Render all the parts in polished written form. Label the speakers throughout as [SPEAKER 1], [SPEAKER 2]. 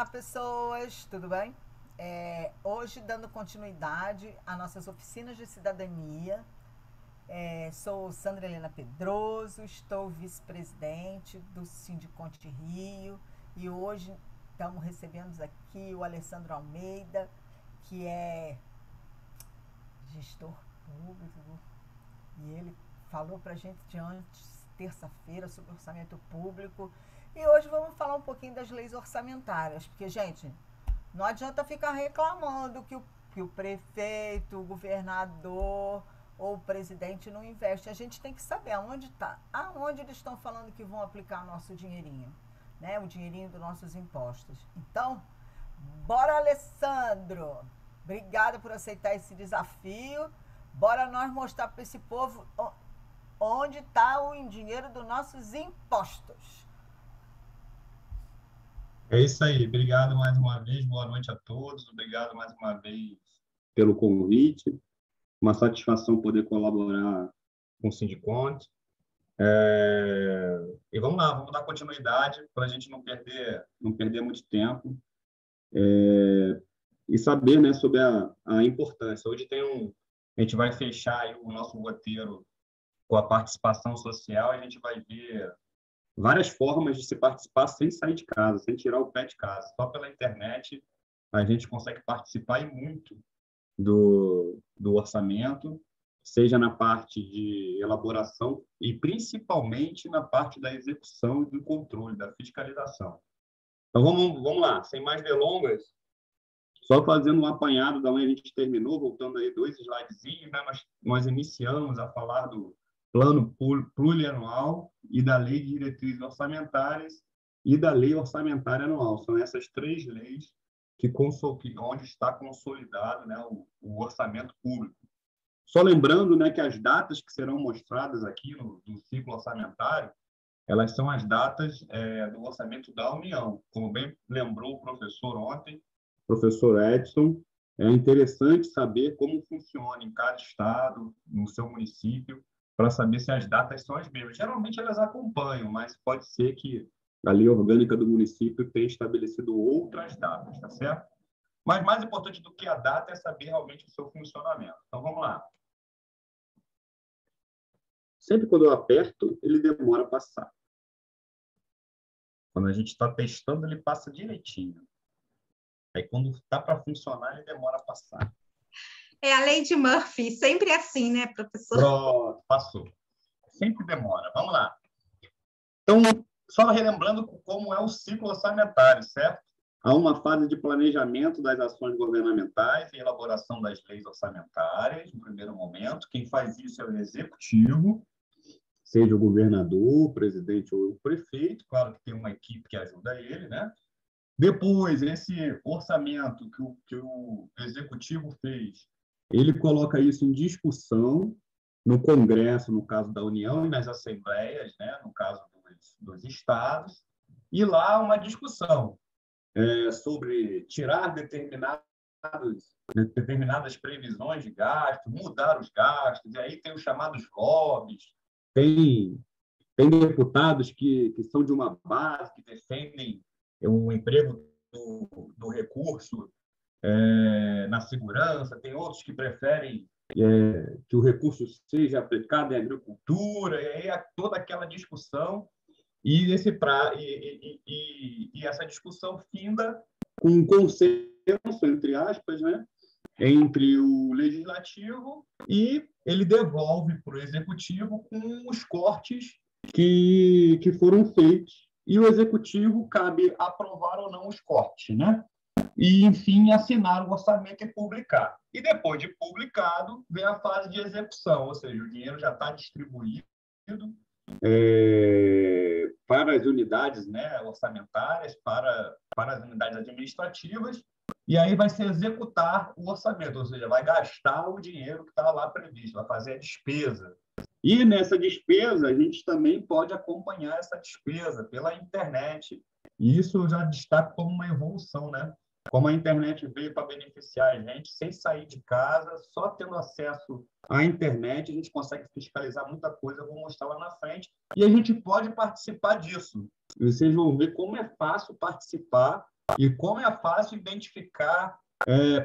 [SPEAKER 1] Olá, pessoas, tudo bem? Hoje, dando continuidade às nossas oficinas de cidadania, sou Sandra Helena Pedroso, estou vice-presidente do Sindiconte Rio e hoje estamos recebendo aqui o Alessandro Almeida, que é gestor público, e ele falou para a gente de antes, terça-feira, sobre orçamento público. E hoje vamos falar um pouquinho das leis orçamentárias, porque, gente, não adianta ficar reclamando que o prefeito, o governador ou o presidente não investe. A gente tem que saber aonde eles estão falando que vão aplicar nosso dinheirinho, né? O dinheirinho dos nossos impostos. Então, bora, Alessandro! Obrigada por aceitar esse desafio. Bora nós mostrar para esse povo onde está o dinheiro dos nossos impostos.
[SPEAKER 2] É isso aí. Obrigado mais uma vez. Boa noite a todos. Obrigado mais uma vez pelo convite. Uma satisfação poder colaborar com o Sindiconte. E vamos lá, vamos dar continuidade para a gente não perder muito tempo e saber, né, sobre a importância. Hoje a gente vai fechar aí o nosso roteiro com a participação social. A gente vai ver várias formas de se participar sem sair de casa, sem tirar o pé de casa. Só pela internet a gente consegue participar e muito do orçamento, seja na parte de elaboração e principalmente na parte da execução e do controle, da fiscalização. Então vamos lá, sem mais delongas, só fazendo um apanhado da onde a gente terminou, voltando aí 2 slidezinhos, né? Nós iniciamos a falar do plano plurianual e da lei de diretrizes orçamentárias e da lei orçamentária anual. São essas 3 leis onde está consolidado, né, o orçamento público. Só lembrando, né, que as datas que serão mostradas aqui no ciclo orçamentário, elas são as datas do orçamento da União. Como bem lembrou o professor ontem, professor Edson, é interessante saber como funciona em cada estado, no seu município, para saber se as datas são as mesmas. Geralmente elas acompanham, mas pode ser que a lei orgânica do município tenha estabelecido outras datas, tá certo? Mas mais importante do que a data é saber realmente o seu funcionamento. Então vamos lá. Sempre quando eu aperto, ele demora a passar. Quando a gente está testando, ele passa direitinho. Aí, quando está para funcionar, ele demora a passar.
[SPEAKER 3] É a lei de Murphy, sempre assim, né, professor?
[SPEAKER 2] Pronto, passou. Sempre demora. Vamos lá. Então, só relembrando como é o ciclo orçamentário, certo? Há uma fase de planejamento das ações governamentais e elaboração das leis orçamentárias, no primeiro momento. Quem faz isso é o executivo, seja o governador, o presidente ou o prefeito. Claro que tem uma equipe que ajuda ele, né? Depois, esse orçamento que o executivo fez, ele coloca isso em discussão no Congresso, no caso da União, e nas assembleias, né, no caso dos estados, e lá uma discussão sobre tirar determinadas previsões de gasto, mudar os gastos, e aí tem os chamados lobbies, tem deputados que são de uma base, que defendem o emprego do recurso na segurança, tem outros que preferem que o recurso seja aplicado em agricultura, e aí toda aquela discussão, e essa discussão finda com um consenso, entre aspas, né, entre o legislativo, e ele devolve para o executivo com os cortes que foram feitos, e o executivo cabe aprovar ou não os cortes, né? E, enfim, assinar o orçamento e publicar. E depois de publicado, vem a fase de execução, ou seja, o dinheiro já está distribuído para as unidades, né, orçamentárias, para as unidades administrativas, e aí vai se executar o orçamento, ou seja, vai gastar o dinheiro que está lá previsto, vai fazer a despesa. E nessa despesa, a gente também pode acompanhar essa despesa pela internet. E isso eu já destaco como uma evolução, né? Como a internet veio para beneficiar a gente, sem sair de casa, só tendo acesso à internet, a gente consegue fiscalizar muita coisa, eu vou mostrar lá na frente, e a gente pode participar disso. Vocês vão ver como é fácil participar E como é fácil identificar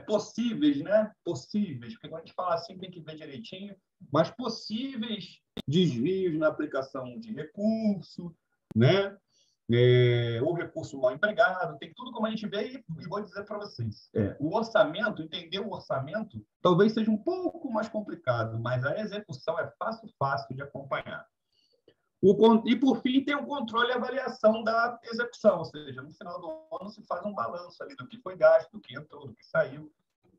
[SPEAKER 2] possíveis, né? Possíveis, porque quando a gente fala assim tem que ver direitinho, mas possíveis desvios na aplicação de recurso, né? O recurso mal empregado, tem tudo como a gente vê, e vou dizer para vocês. O orçamento, entender o orçamento, talvez seja um pouco mais complicado, mas a execução é fácil de acompanhar. E, por fim, tem o controle e avaliação da execução, ou seja, no final do ano se faz um balanço ali do que foi gasto, do que entrou, do que saiu,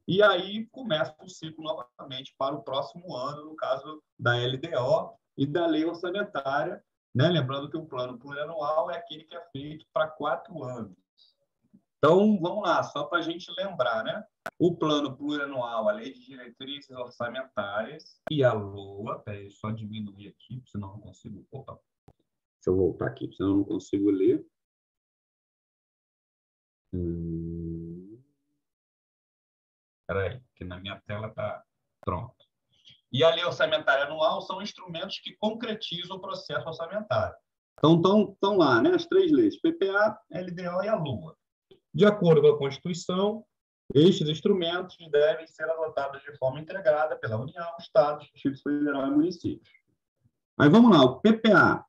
[SPEAKER 2] e aí começa o ciclo novamente para o próximo ano, no caso da LDO e da lei orçamentária, né? Lembrando que o plano plurianual é aquele que é feito para 4 anos. Então, vamos lá, só para a gente lembrar, né? O plano plurianual, a lei de diretrizes orçamentárias e a LOA, peraí, só diminuir aqui, senão eu não consigo... Opa, deixa eu voltar aqui, senão eu não consigo ler. Peraí, que na minha tela está pronto. E a lei orçamentária anual são instrumentos que concretizam o processo orçamentário. Então, estão lá, né, as 3 leis, PPA, LDO e a LOA. De acordo com a Constituição, estes instrumentos devem ser adotados de forma integrada pela União, Estados, Distrito Federal e municípios. Mas vamos lá, o PPA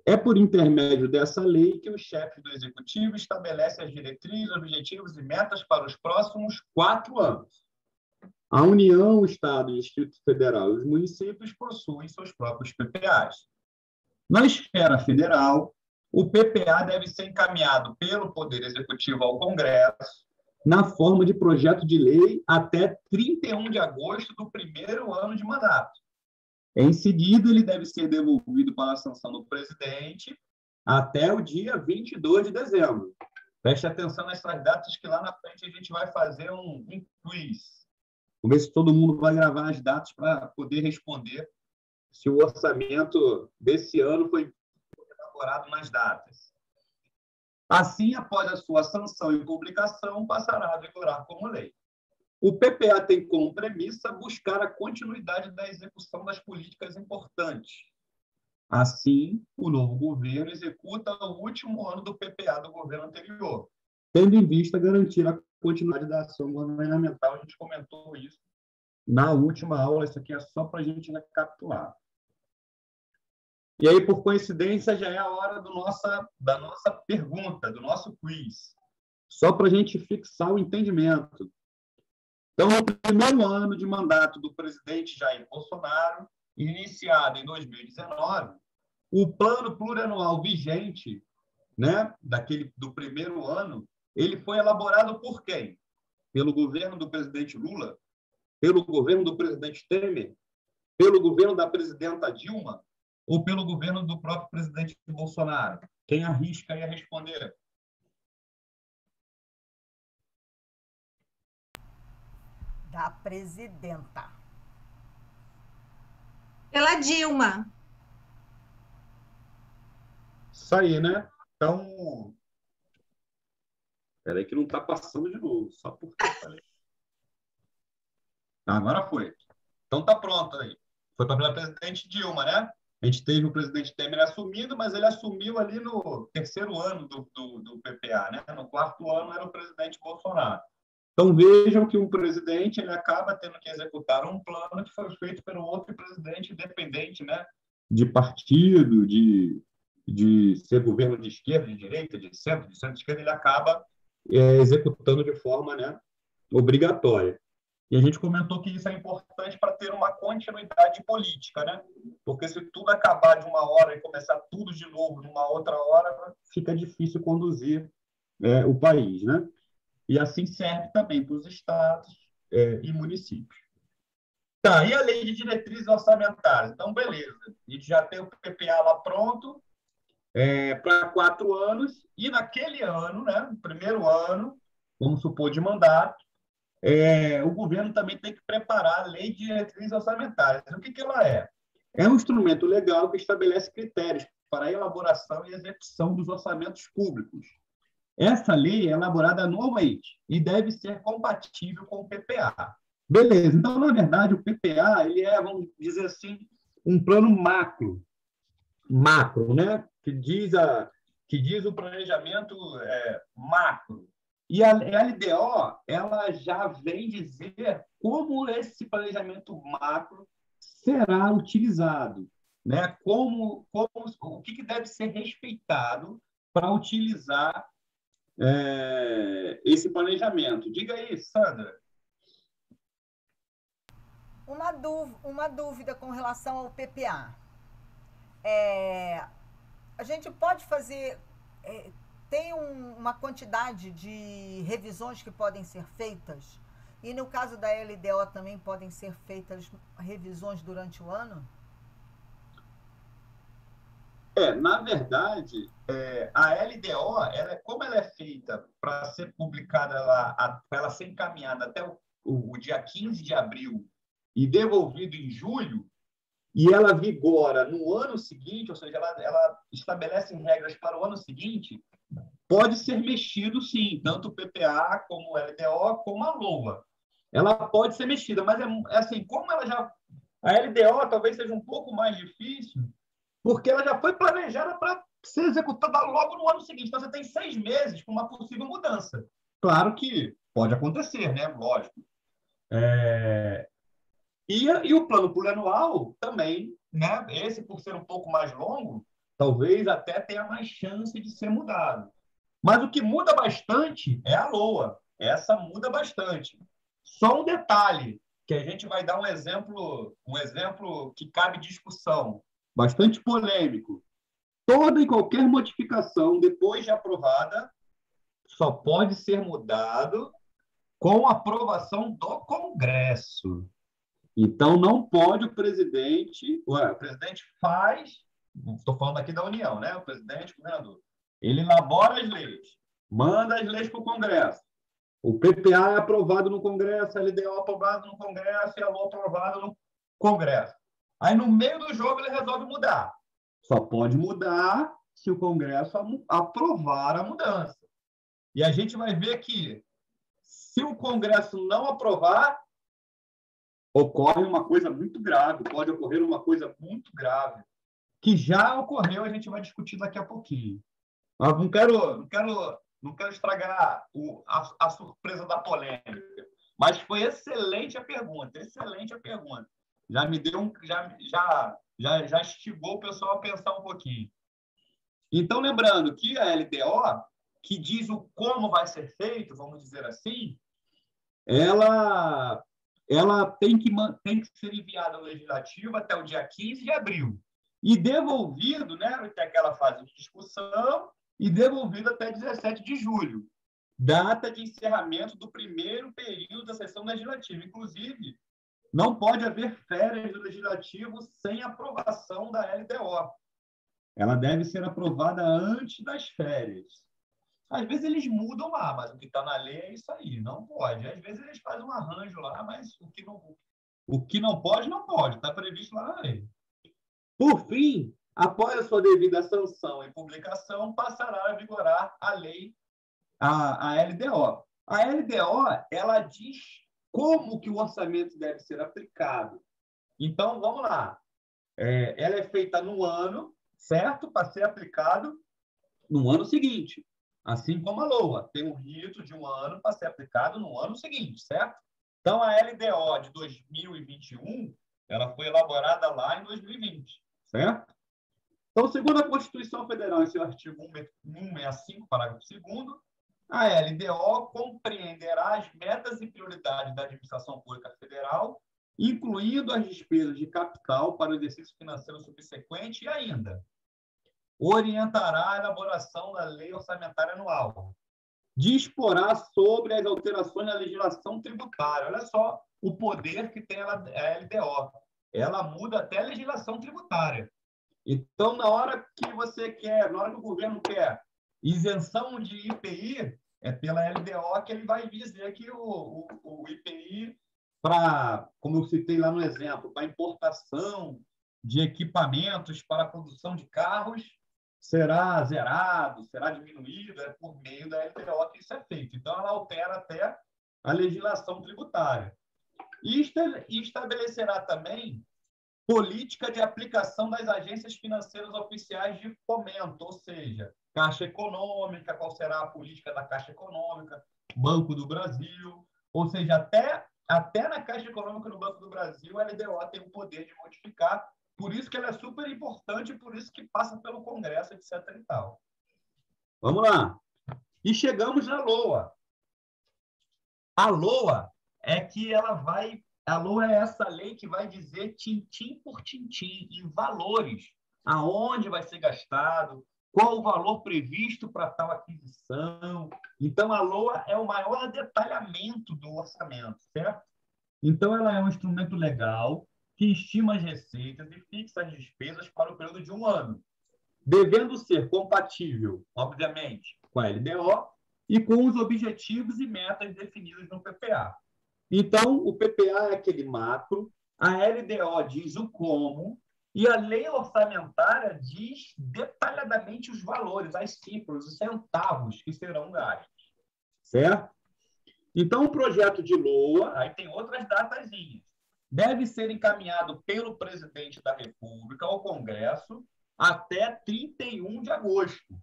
[SPEAKER 2] é por intermédio dessa lei que os chefes do Executivo estabelecem as diretrizes, objetivos e metas para os próximos 4 anos. A União, o Estado, o Distrito Federal e os municípios possuem seus próprios PPAs. Na esfera federal, o PPA deve ser encaminhado pelo Poder Executivo ao Congresso na forma de projeto de lei até 31 de agosto do primeiro ano de mandato. Em seguida, ele deve ser devolvido para a sanção do presidente até o dia 22 de dezembro. Preste atenção nessas datas que lá na frente a gente vai fazer um quiz. Vamos ver se todo mundo vai gravar as datas para poder responder se o orçamento desse ano foi elaborado nas datas. Assim, após a sua sanção e publicação, passará a vigorar como lei. O PPA tem como premissa buscar a continuidade da execução das políticas importantes. Assim, o novo governo executa o último ano do PPA do governo anterior, tendo em vista garantir a continuidade da ação governamental. A gente comentou isso na última aula, isso aqui é só para a gente recapitular. E aí, por coincidência, já é a hora da nossa pergunta, do nosso quiz. Só para a gente fixar o entendimento. Então, no primeiro ano de mandato do presidente Jair Bolsonaro, iniciado em 2019, o plano plurianual vigente, né, do primeiro ano, ele foi elaborado por quem? Pelo governo do presidente Lula? Pelo governo do presidente Temer? Pelo governo da presidenta Dilma? Ou pelo governo do próprio presidente Bolsonaro? Quem arrisca aí a responder?
[SPEAKER 1] Da presidenta.
[SPEAKER 3] Pela Dilma.
[SPEAKER 2] Isso aí, né? Então, espera aí que não está passando de novo, só porque eu falei. Agora foi. Então tá pronto aí. Foi para a presidente Dilma, né? A gente teve o presidente Temer assumindo, mas ele assumiu ali no terceiro ano do PPA, né? No 4º ano era o presidente Bolsonaro. Então vejam que um presidente ele acaba tendo que executar um plano que foi feito pelo outro presidente independente, né? De partido, de ser governo de esquerda, de direita, de centro-esquerda, ele acaba executando de forma, né, obrigatória. E a gente comentou que isso é importante para ter uma continuidade política, né? Porque se tudo acabar de uma hora e começar tudo de novo numa outra hora, fica difícil conduzir o país, né? E assim serve também para os estados e municípios. Tá, e a lei de diretrizes orçamentárias? Então, beleza. A gente já tem o PPA lá pronto para 4 anos, e naquele ano, né, no primeiro ano, vamos supor, de mandato, o governo também tem que preparar a lei de diretrizes orçamentárias. O que ela é? É um instrumento legal que estabelece critérios para a elaboração e execução dos orçamentos públicos. Essa lei é elaborada anualmente e deve ser compatível com o PPA. Beleza, então, na verdade, o PPA ele vamos dizer assim, um plano macro, né? Que diz que diz o planejamento macro. E a LDO, ela já vem dizer como esse planejamento macro será utilizado, né? O que deve ser respeitado para utilizar esse planejamento. Diga aí, Sandra.
[SPEAKER 1] Uma dúvida com relação ao PPA. A gente pode fazer. Tem uma quantidade de revisões que podem ser feitas? E no caso da LDO também podem ser feitas revisões durante o ano?
[SPEAKER 2] Na verdade, a LDO, como ela é feita para ser publicada lá, para ela ser encaminhada até o dia 15 de abril e devolvido em julho, e ela vigora no ano seguinte, ou seja, ela estabelece regras para o ano seguinte, pode ser mexido, sim, tanto o PPA como o LDO, como a LOA. Ela pode ser mexida, mas assim, como ela já... A LDO talvez seja um pouco mais difícil, porque ela já foi planejada para ser executada logo no ano seguinte. Então, você tem 6 meses para uma possível mudança. Claro que pode acontecer, né? Lógico. E o plano plurianual também, né? Esse, por ser um pouco mais longo, talvez até tenha mais chance de ser mudado. Mas o que muda bastante é a LOA. Essa muda bastante. Só um detalhe, que a gente vai dar um exemplo que cabe discussão, bastante polêmico. Toda e qualquer modificação, depois de aprovada, só pode ser mudado com aprovação do Congresso. Então, não pode o presidente faz, estou falando aqui da União, né? O presidente, o governador, ele elabora as leis, manda as leis para o Congresso. O PPA é aprovado no Congresso, a LDO é aprovado no Congresso e a LOA aprovada no Congresso. Aí, no meio do jogo, ele resolve mudar. Só pode mudar se o Congresso aprovar a mudança. E a gente vai ver que, se o Congresso não aprovar, ocorre uma coisa muito grave, pode ocorrer uma coisa muito grave, que já ocorreu, a gente vai discutir daqui a pouquinho. Mas não quero estragar a surpresa da polêmica. Mas foi excelente a pergunta, excelente a pergunta. Já me deu já instigou o pessoal a pensar um pouquinho. Então, lembrando que a LDO, que diz o como vai ser feito, vamos dizer assim, ela tem que ser enviada ao Legislativo até o dia 15 de abril. E devolvido, né, até aquela fase de discussão, e devolvido até 17 de julho, data de encerramento do primeiro período da sessão legislativa. Inclusive, não pode haver férias do Legislativo sem aprovação da LDO. Ela deve ser aprovada antes das férias. Às vezes eles mudam lá, mas o que está na lei é isso aí, não pode. Às vezes eles fazem um arranjo lá, mas o que não pode, não pode, está previsto lá na lei. Por fim, após a sua devida sanção e publicação, passará a vigorar a lei, a LDO. A LDO, ela diz como que o orçamento deve ser aplicado. Então, vamos lá. Ela é feita no ano, certo? Para ser aplicado no ano seguinte. Assim como a LOA, tem um rito de um ano para ser aplicado no ano seguinte, certo? Então, a LDO de 2021, ela foi elaborada lá em 2020, certo? Então, segundo a Constituição Federal, em seu artigo 165, parágrafo 2º, a LDO compreenderá as metas e prioridades da administração pública federal, incluindo as despesas de capital para o exercício financeiro subsequente e ainda orientará a elaboração da lei orçamentária anual, disporá sobre as alterações na legislação tributária. Olha só o poder que tem a LDO. Ela muda até a legislação tributária. Então, na hora que o governo quer isenção de IPI, é pela LDO que ele vai dizer que o IPI, como eu citei lá no exemplo, para importação de equipamentos para a produção de carros, será zerado, será diminuído, por meio da LDO que isso é feito. Então, ela altera até a legislação tributária. E estabelecerá também política de aplicação das agências financeiras oficiais de fomento, ou seja, Caixa Econômica, qual será a política da Caixa Econômica, Banco do Brasil, ou seja, até na Caixa Econômica no Banco do Brasil, a LDO tem o poder de modificar, por isso que ela é super importante, por isso que passa pelo Congresso, etc. e tal. Vamos lá. E chegamos na LOA. A LOA é que ela vai... A LOA é essa lei que vai dizer tintim por tintim, em valores, aonde vai ser gastado, qual o valor previsto para tal aquisição. Então, a LOA é o maior detalhamento do orçamento, certo? Então, ela é um instrumento legal que estima as receitas e fixa as despesas para o período de um ano, devendo ser compatível, obviamente, com a LDO e com os objetivos e metas definidos no PPA. Então, o PPA é aquele macro, a LDO diz o como, e a lei orçamentária diz detalhadamente os valores, as cifras, os centavos que serão gastos. Certo? Então, o projeto de LOA, aí tem outras datazinhas, deve ser encaminhado pelo presidente da República ao Congresso até 31 de agosto.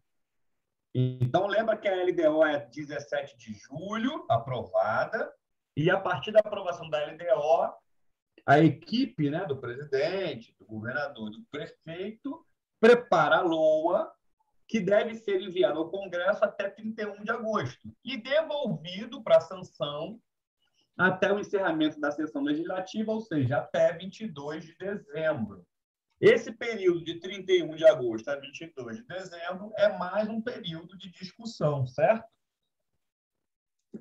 [SPEAKER 2] Então, lembra que a LDO é 17 de julho, aprovada, e a partir da aprovação da LDO, a equipe, né, do presidente, do governador, do prefeito, prepara a LOA, que deve ser enviada ao Congresso até 31 de agosto e devolvido para sanção até o encerramento da sessão legislativa, ou seja, até 22 de dezembro. Esse período de 31 de agosto a 22 de dezembro é mais um período de discussão, certo?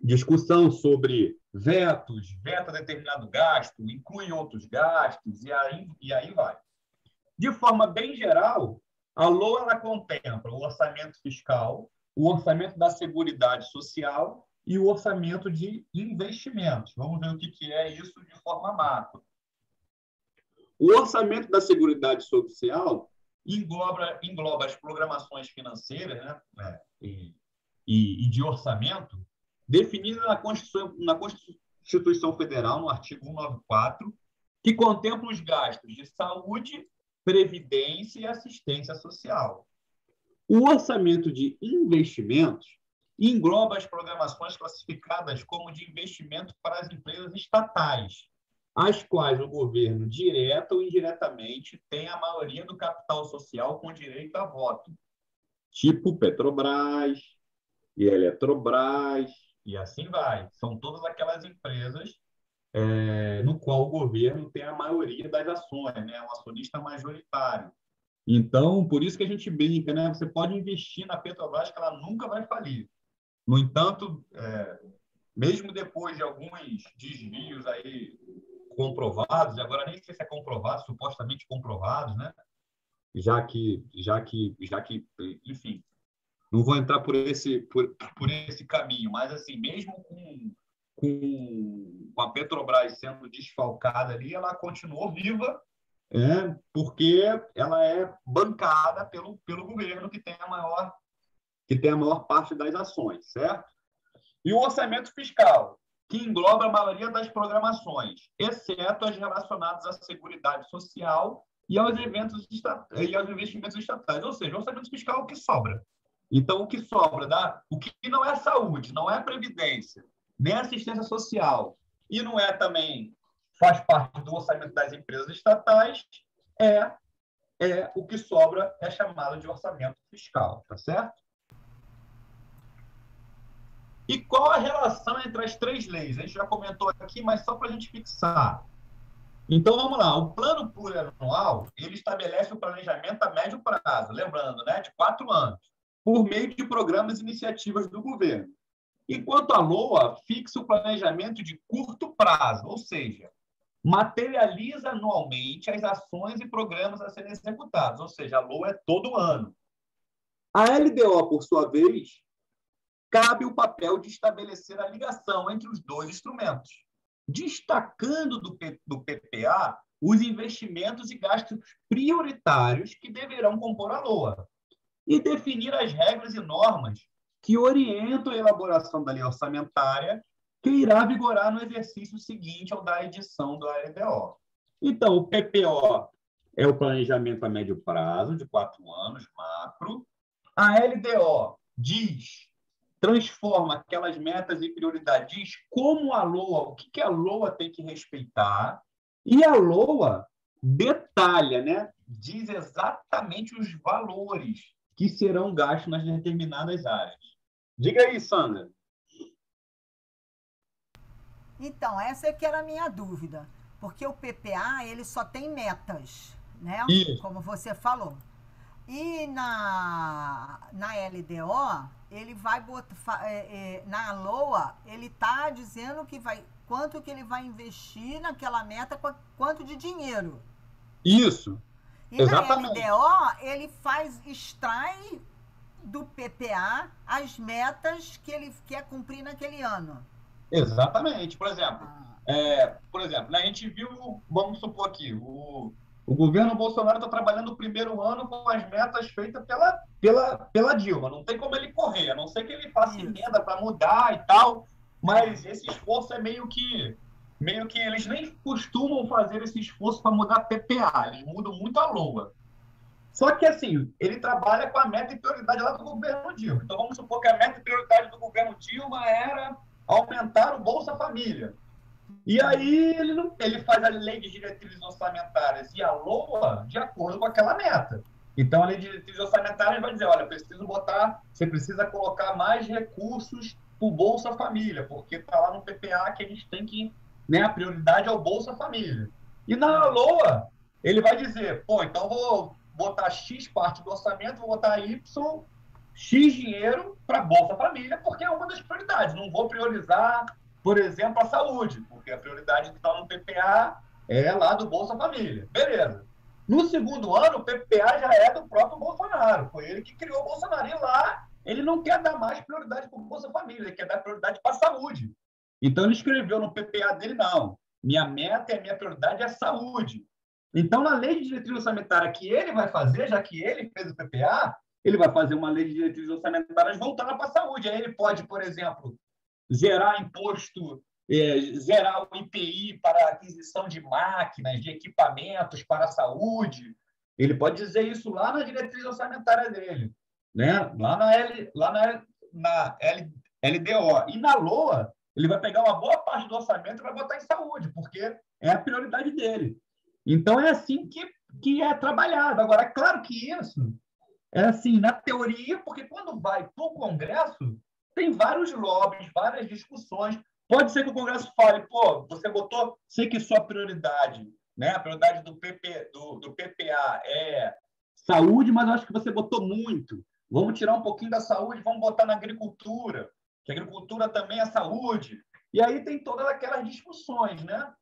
[SPEAKER 2] Discussão sobre vetos, veta determinado gasto, inclui outros gastos, e aí vai. De forma bem geral, a LOA ela contempla o orçamento fiscal, o orçamento da Seguridade Social e o orçamento de investimentos. Vamos ver o que é isso de forma macro. O orçamento da Seguridade Social engloba as programações financeiras, né, e de orçamento definidas na Constituição Federal, no artigo 194, que contempla os gastos de saúde, previdência e assistência social. O orçamento de investimentos engloba as programações classificadas como de investimento para as empresas estatais, as quais o governo, direta ou indiretamente, tem a maioria do capital social com direito a voto, tipo Petrobras e Eletrobras, e assim vai. São todas aquelas empresas no qual o governo tem a maioria das ações, né? É um acionista majoritário. Então, por isso que a gente brinca, né? Você pode investir na Petrobras que ela nunca vai falir. No entanto, mesmo depois de alguns desvios aí comprovados, e agora nem sei se é comprovado, supostamente comprovados, né? Já que, enfim, não vou entrar por esse caminho, mas assim, mesmo com a Petrobras sendo desfalcada ali, ela continuou viva, porque ela é bancada pelo governo que tem a maior parte das ações, certo? E o orçamento fiscal, que engloba a maioria das programações, exceto as relacionadas à Seguridade Social e aos investimentos estatais. Ou seja, o orçamento fiscal é o que sobra. Então, o que sobra, o que não é saúde, não é previdência, nem assistência social, e não é também, faz parte do orçamento das empresas estatais, o que sobra é chamado de orçamento fiscal, tá certo? E qual a relação entre as três leis? A gente já comentou aqui, mas só para a gente fixar. Então, vamos lá. O plano plurianual, ele estabelece o planejamento a médio prazo, lembrando, né, de 4 anos, por meio de programas e iniciativas do governo. Enquanto a LOA fixa o planejamento de curto prazo, ou seja, materializa anualmente as ações e programas a serem executados, ou seja, a LOA é todo ano. A LDO, por sua vez, cabe o papel de estabelecer a ligação entre os dois instrumentos, destacando do PPA os investimentos e gastos prioritários que deverão compor a LOA e definir as regras e normas que orientam a elaboração da lei orçamentária que irá vigorar no exercício seguinte ao da edição do LDO. Então, o PPO é o planejamento a médio prazo, de 4 anos, macro. A LDO transforma aquelas metas em prioridade, diz como a LOA, o que a LOA tem que respeitar, e a LOA detalha, né? Diz exatamente os valores que serão gastos nas determinadas áreas. Diga aí, Sandra.
[SPEAKER 1] Então, essa é que era a minha dúvida, porque o PPA, ele só tem metas, né?
[SPEAKER 2] Isso.
[SPEAKER 1] Como você falou. E na LDO, ele vai botar, na LOA, ele está dizendo que quanto que ele vai investir naquela meta, quanto de dinheiro.
[SPEAKER 2] Isso.
[SPEAKER 1] E
[SPEAKER 2] exatamente.
[SPEAKER 1] Na LDO, ele extrai do PPA as metas que ele quer cumprir naquele ano.
[SPEAKER 2] Exatamente. Por exemplo, né, a gente viu, vamos supor aqui, o governo Bolsonaro está trabalhando o primeiro ano com as metas feitas pela Dilma. Não tem como ele correr, a não ser que ele faça emenda para mudar e tal, mas esse esforço é meio que eles nem costumam fazer esse esforço para mudar PPA, eles mudam muito a LOA. Só que, assim, ele trabalha com a meta e prioridade lá do governo Dilma. Então, vamos supor que a meta e prioridade do governo Dilma era aumentar o Bolsa Família. E aí ele faz a lei de diretrizes orçamentárias e a LOA de acordo com aquela meta. Então, a lei de diretrizes orçamentárias vai dizer, olha, você precisa colocar mais recursos para o Bolsa Família, porque está lá no PPA que a gente tem que, né, a prioridade é o Bolsa Família. E na LOA, ele vai dizer, então vou botar X parte do orçamento, vou botar Y, X dinheiro para Bolsa Família, porque é uma das prioridades. Não vou priorizar, por exemplo, a saúde, porque a prioridade que está no PPA é lá do Bolsa Família. Beleza. No segundo ano, o PPA já é do próprio Bolsonaro. Foi ele que criou o Bolsonaro. E lá, ele não quer dar mais prioridade para o Bolsa Família, ele quer dar prioridade para a saúde. Então, ele escreveu no PPA dele, não. Minha meta e a minha prioridade é a saúde. Então, na lei de diretriz orçamentária que ele vai fazer, já que ele fez o PPA, ele vai fazer uma lei de diretrizes orçamentárias voltada para a saúde. Aí ele pode, por exemplo, zerar imposto, zerar o IPI para aquisição de máquinas, de equipamentos para a saúde. Ele pode dizer isso lá na diretriz orçamentária dele, né? lá na LDO. E na LOA, ele vai pegar uma boa parte do orçamento e vai botar em saúde, porque é a prioridade dele. Então, é assim que é trabalhado. Agora, é claro que isso é assim, na teoria, porque quando vai para o Congresso, tem vários lobbies, várias discussões. Pode ser que o Congresso fale, você botou, sei que sua prioridade, né? A prioridade do PPA é saúde, mas eu acho que você botou muito. Vamos tirar um pouquinho da saúde, vamos botar na agricultura, que a agricultura também é saúde. E aí tem todas aquelas discussões, né?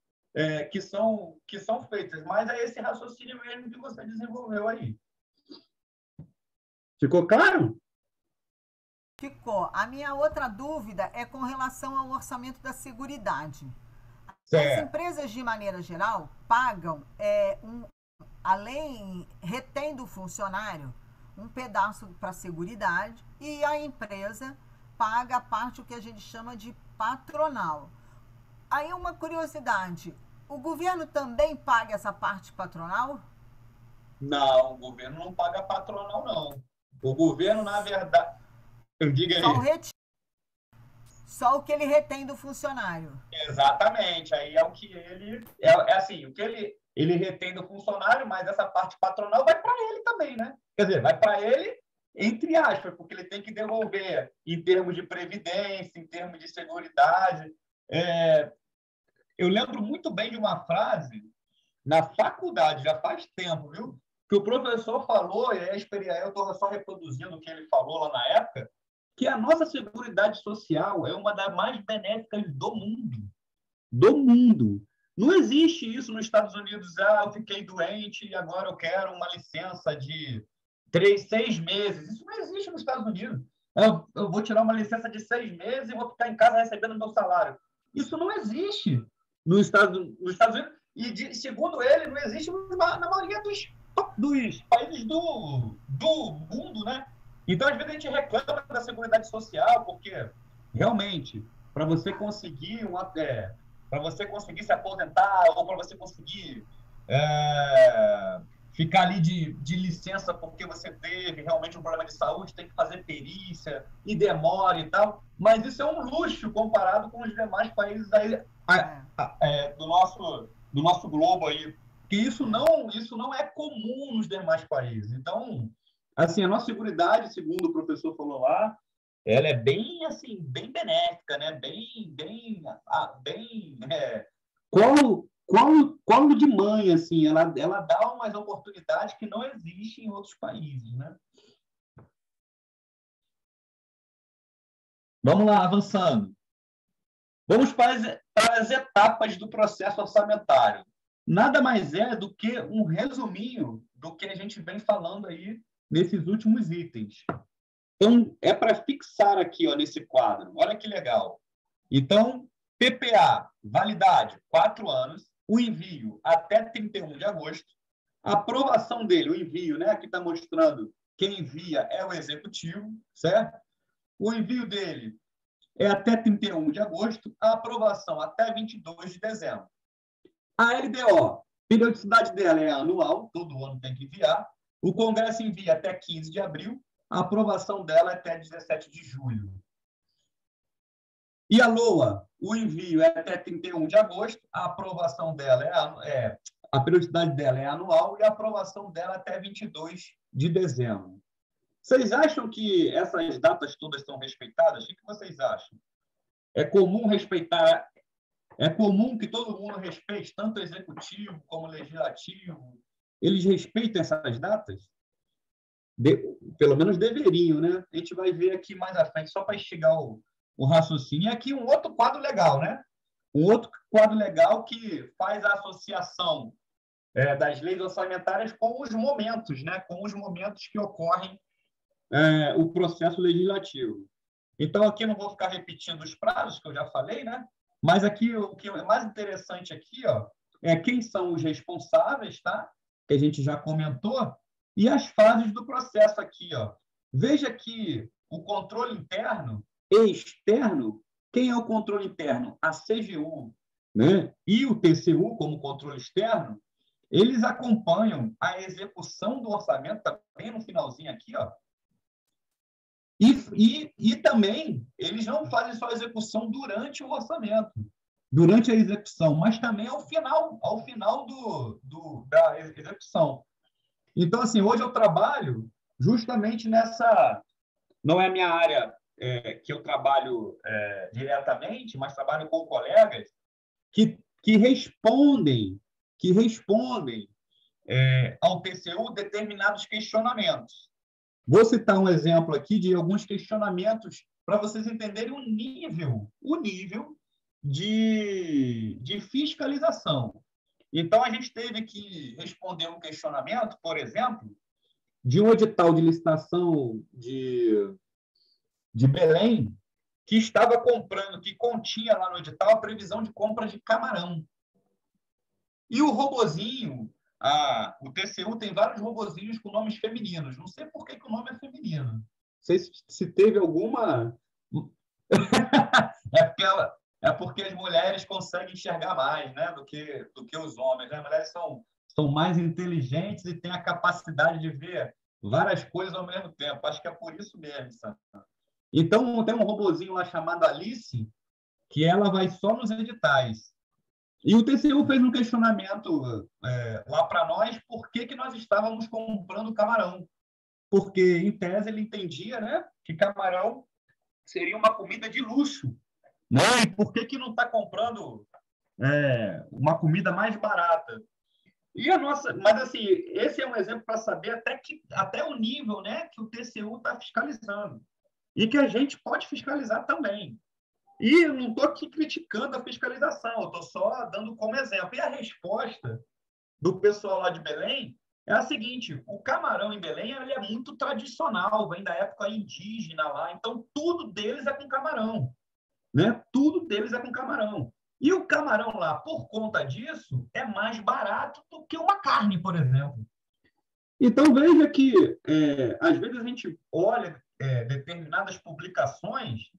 [SPEAKER 2] Que são feitas. Mas é esse raciocínio mesmo que você desenvolveu aí. Ficou claro?
[SPEAKER 1] Ficou. A minha outra dúvida é com relação ao orçamento da Seguridade.
[SPEAKER 2] Certo.
[SPEAKER 1] As empresas, de maneira geral, pagam, retém do funcionário um pedaço para a Seguridade e a empresa paga a parte, o que a gente chama de patronal. Aí uma curiosidade, o governo também paga essa parte patronal?
[SPEAKER 2] Não, o governo não paga patronal, não. O governo, na verdade... Eu digo aí.
[SPEAKER 1] Só o que ele retém do funcionário.
[SPEAKER 2] Exatamente. Aí é o que ele... assim, o que ele retém do funcionário, mas essa parte patronal vai para ele também, né? Quer dizer, vai para ele, entre aspas, porque ele tem que devolver em termos de previdência, em termos de seguridade. Eu lembro muito bem de uma frase na faculdade, já faz tempo, viu? Que o professor falou, e eu estou só reproduzindo o que ele falou lá na época, que a nossa seguridade social é uma das mais benéficas do mundo. Do mundo. Não existe isso nos Estados Unidos, eu fiquei doente e agora eu quero uma licença de 6 meses. Isso não existe nos Estados Unidos. Eu vou tirar uma licença de 6 meses e vou ficar em casa recebendo meu salário. Isso não existe nos Estados Unidos. E, segundo ele, não existe na maioria dos países do mundo, né? Então, às vezes, a gente reclama da seguridade social, porque, realmente, para você conseguir se aposentar ou para você conseguir ficar ali de licença porque você teve realmente um problema de saúde, tem que fazer perícia e demora e tal, mas isso é um luxo comparado com os demais países aí, do nosso globo aí, que isso não é comum nos demais países. Então, assim, a nossa seguridade, segundo o professor falou lá, ela é bem assim, bem benéfica, né? Colo de mãe, assim, ela dá umas oportunidades que não existem em outros países, né? Vamos lá, avançando. Vamos para as etapas do processo orçamentário. Nada mais é do que um resuminho do que a gente vem falando aí nesses últimos itens. Então, é para fixar aqui, ó, nesse quadro. Olha que legal. Então, PPA, validade, 4 anos. O envio até 31 de agosto. A aprovação dele, o envio, né? Aqui está mostrando quem envia é o executivo, certo? O envio dele é até 31 de agosto. A aprovação até 22 de dezembro. A LDO, periodicidade dela é anual, todo ano tem que enviar. O Congresso envia até 15 de abril. A aprovação dela é até 17 de julho. E a LOA, o envio é até 31 de agosto, a aprovação dela a periodicidade dela é anual e a aprovação dela é até 22 de dezembro. Vocês acham que essas datas todas são respeitadas? O que vocês acham? É comum respeitar, é comum que todo mundo respeite, tanto o executivo como o legislativo, eles respeitam essas datas? Pelo menos deveriam, né? A gente vai ver aqui mais à frente, só para instigar o raciocínio. E aqui um outro quadro legal, né? Um outro quadro legal que faz a associação das leis orçamentárias com os momentos, né? Com os momentos que ocorrem o processo legislativo. Então, aqui eu não vou ficar repetindo os prazos que eu já falei, né? Mas aqui o que é mais interessante aqui, ó, é quem são os responsáveis, tá? Que a gente já comentou, e as fases do processo aqui, ó. Veja que o controle interno e externo, quem é o controle interno? A CGU, né? E o TCU, como controle externo, eles acompanham a execução do orçamento, tá bem no finalzinho aqui, ó. E também, eles não fazem só a execução durante o orçamento, durante a execução, mas também ao final da execução. Então, assim, hoje eu trabalho justamente nessa... Não é a minha área que eu trabalho diretamente, mas trabalho com colegas que respondem ao TCU determinados questionamentos. Vou citar um exemplo aqui de alguns questionamentos para vocês entenderem o nível de fiscalização. Então, a gente teve que responder um questionamento, por exemplo, de um edital de licitação de Belém, que estava comprando, que continha lá no edital a previsão de compra de camarão. E o robozinho, o TCU tem vários robozinhos com nomes femininos. Não sei por que o nome é feminino. Não sei se teve alguma... é porque as mulheres conseguem enxergar mais, né, do que os homens, né? As mulheres são mais inteligentes e têm a capacidade de ver várias coisas ao mesmo tempo. Acho que é por isso mesmo, sabe? Então, tem um robozinho lá chamado Alice, que ela vai só nos editais. E o TCU fez um questionamento lá para nós por que nós estávamos comprando camarão. Porque, em tese, ele entendia, né, que camarão seria uma comida de luxo. Né? E por que não está comprando uma comida mais barata? Mas assim, esse é um exemplo para saber até o nível, né, que o TCU está fiscalizando. E que a gente pode fiscalizar também. E eu não estou aqui criticando a fiscalização, eu estou só dando como exemplo. E a resposta do pessoal lá de Belém é a seguinte: o camarão em Belém ele é muito tradicional, vem da época indígena lá, então tudo deles é com camarão. Né? Tudo deles é com camarão. E o camarão lá, por conta disso, é mais barato do que uma carne, por exemplo. Então, veja que, às vezes, a gente olha determinadas publicações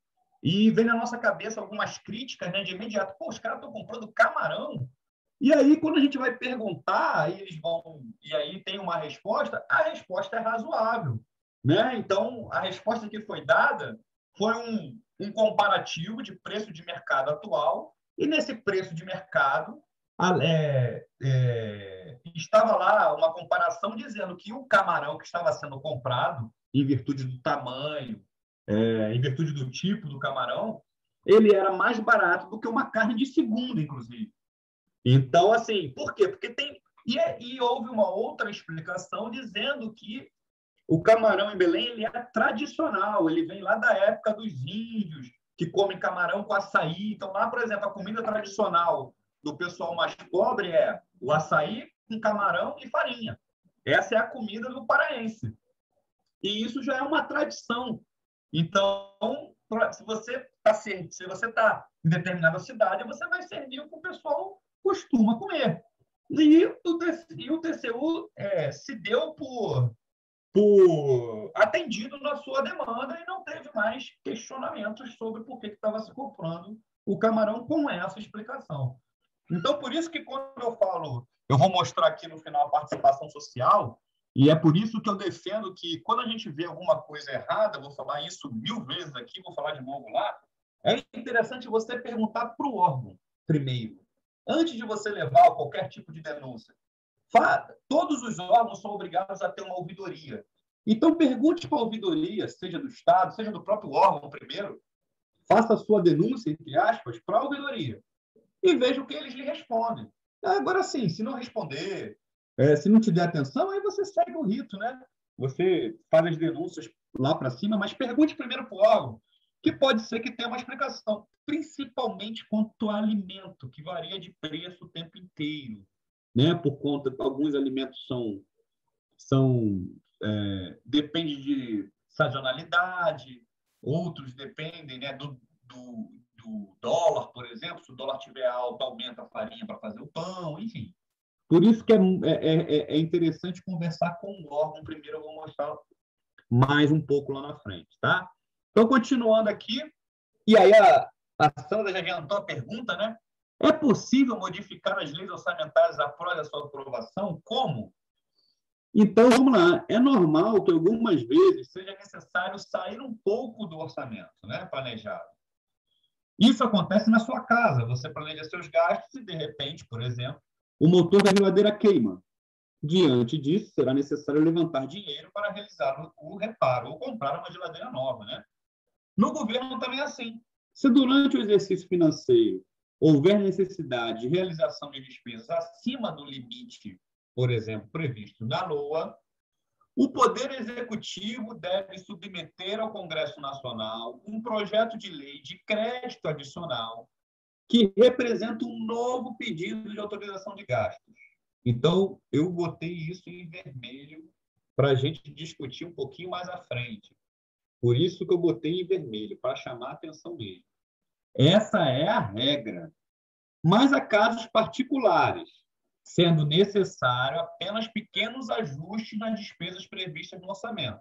[SPEAKER 2] e vem na nossa cabeça algumas críticas, né, de imediato. Pô, os caras estão comprando camarão? E aí, quando a gente vai perguntar, aí eles vão, e aí tem uma resposta, a resposta é razoável, né? Então, a resposta que foi dada foi um comparativo de preço de mercado atual, e nesse preço de mercado estava lá uma comparação dizendo que o camarão que estava sendo comprado, em virtude do tamanho, em virtude do tipo do camarão, ele era mais barato do que uma carne de segunda, inclusive. Então, assim, por quê? Porque tem. E houve uma outra explicação dizendo que o camarão em Belém ele é tradicional, ele vem lá da época dos índios, que comem camarão com açaí. Então, lá, por exemplo, a comida tradicional do pessoal mais pobre é o açaí com camarão e farinha. Essa é a comida do paraense. E isso já é uma tradição. Então, se você está em determinada cidade, você vai servir o que o pessoal costuma comer. E o TCU se deu por atendido na sua demanda e não teve mais questionamentos sobre por que estava se comprando o camarão com essa explicação. Então, por isso que quando eu falo, eu vou mostrar aqui no final a participação social, e é por isso que eu defendo que quando a gente vê alguma coisa errada, vou falar isso 1000 vezes aqui, vou falar de novo lá, é interessante você perguntar para o órgão primeiro, antes de você levar qualquer tipo de denúncia. Todos os órgãos são obrigados a ter uma ouvidoria. Então, pergunte para a ouvidoria, seja do Estado, seja do próprio órgão primeiro, faça a sua denúncia, entre aspas, para a ouvidoria e veja o que eles lhe respondem. Agora, sim, se não responder, se não te der atenção, aí você segue o rito, né? Você faz as denúncias lá para cima, mas pergunte primeiro para o órgão, que pode ser que tenha uma explicação, principalmente quanto ao alimento, que varia de preço o tempo inteiro, né? Por conta que alguns alimentos depende de sazonalidade, outros dependem, né, do dólar, por exemplo. Se o dólar estiver alto, aumenta a farinha para fazer o pão, enfim. Por isso que é interessante conversar com o órgão. Primeiro eu vou mostrar mais um pouco lá na frente, tá? Então, continuando aqui, e aí a Sandra já adiantou a pergunta, né? É possível modificar as leis orçamentárias após a sua aprovação? Como? Então, vamos lá. É normal que algumas vezes seja necessário sair um pouco do orçamento, né, planejado. Isso acontece na sua casa. Você planeja seus gastos e, de repente, por exemplo, o motor da geladeira queima. Diante disso, será necessário levantar dinheiro para realizar o reparo ou comprar uma geladeira nova, né? No governo também é assim. Se durante o exercício financeiro houver necessidade de realização de despesas acima do limite, por exemplo, previsto na LOA, o Poder Executivo deve submeter ao Congresso Nacional um projeto de lei de crédito adicional que representa um novo pedido de autorização de gastos. Então, eu botei isso em vermelho para a gente discutir um pouquinho mais à frente. Por isso que eu botei em vermelho, para chamar a atenção mesmo. Essa é a regra. Mas há casos particulares, sendo necessário apenas pequenos ajustes nas despesas previstas no orçamento.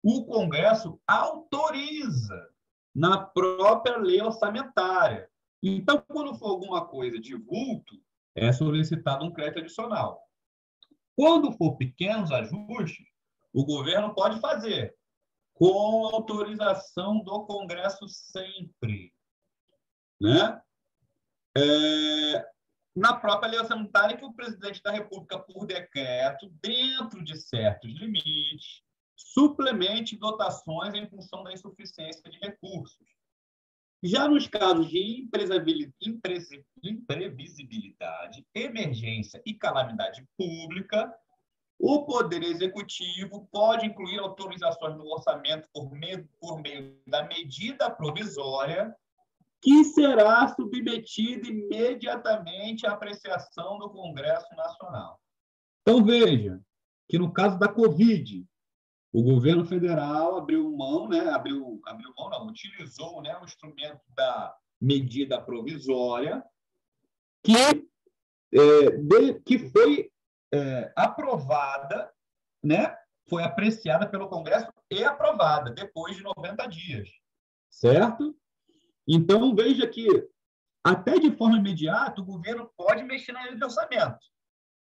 [SPEAKER 2] O Congresso autoriza na própria lei orçamentária. Então, quando for alguma coisa de vulto, é solicitado um crédito adicional. Quando for pequenos ajustes, o governo pode fazer com autorização do Congresso sempre, né? Na própria lei orçamentária, que o presidente da República, por decreto, dentro de certos limites, suplemente dotações em função da insuficiência de recursos. Já nos casos de imprevisibilidade, emergência e calamidade pública, o Poder Executivo pode incluir autorizações no orçamento por meio da medida provisória, que será submetida imediatamente à apreciação do Congresso Nacional. Então, veja que, no caso da Covid, o governo federal abriu mão, né? Utilizou, né, o instrumento da medida provisória, que foi aprovada, né? Foi apreciada pelo Congresso e aprovada depois de 90 dias, certo? Então, veja que até de forma imediata, o governo pode mexer na lei de orçamento,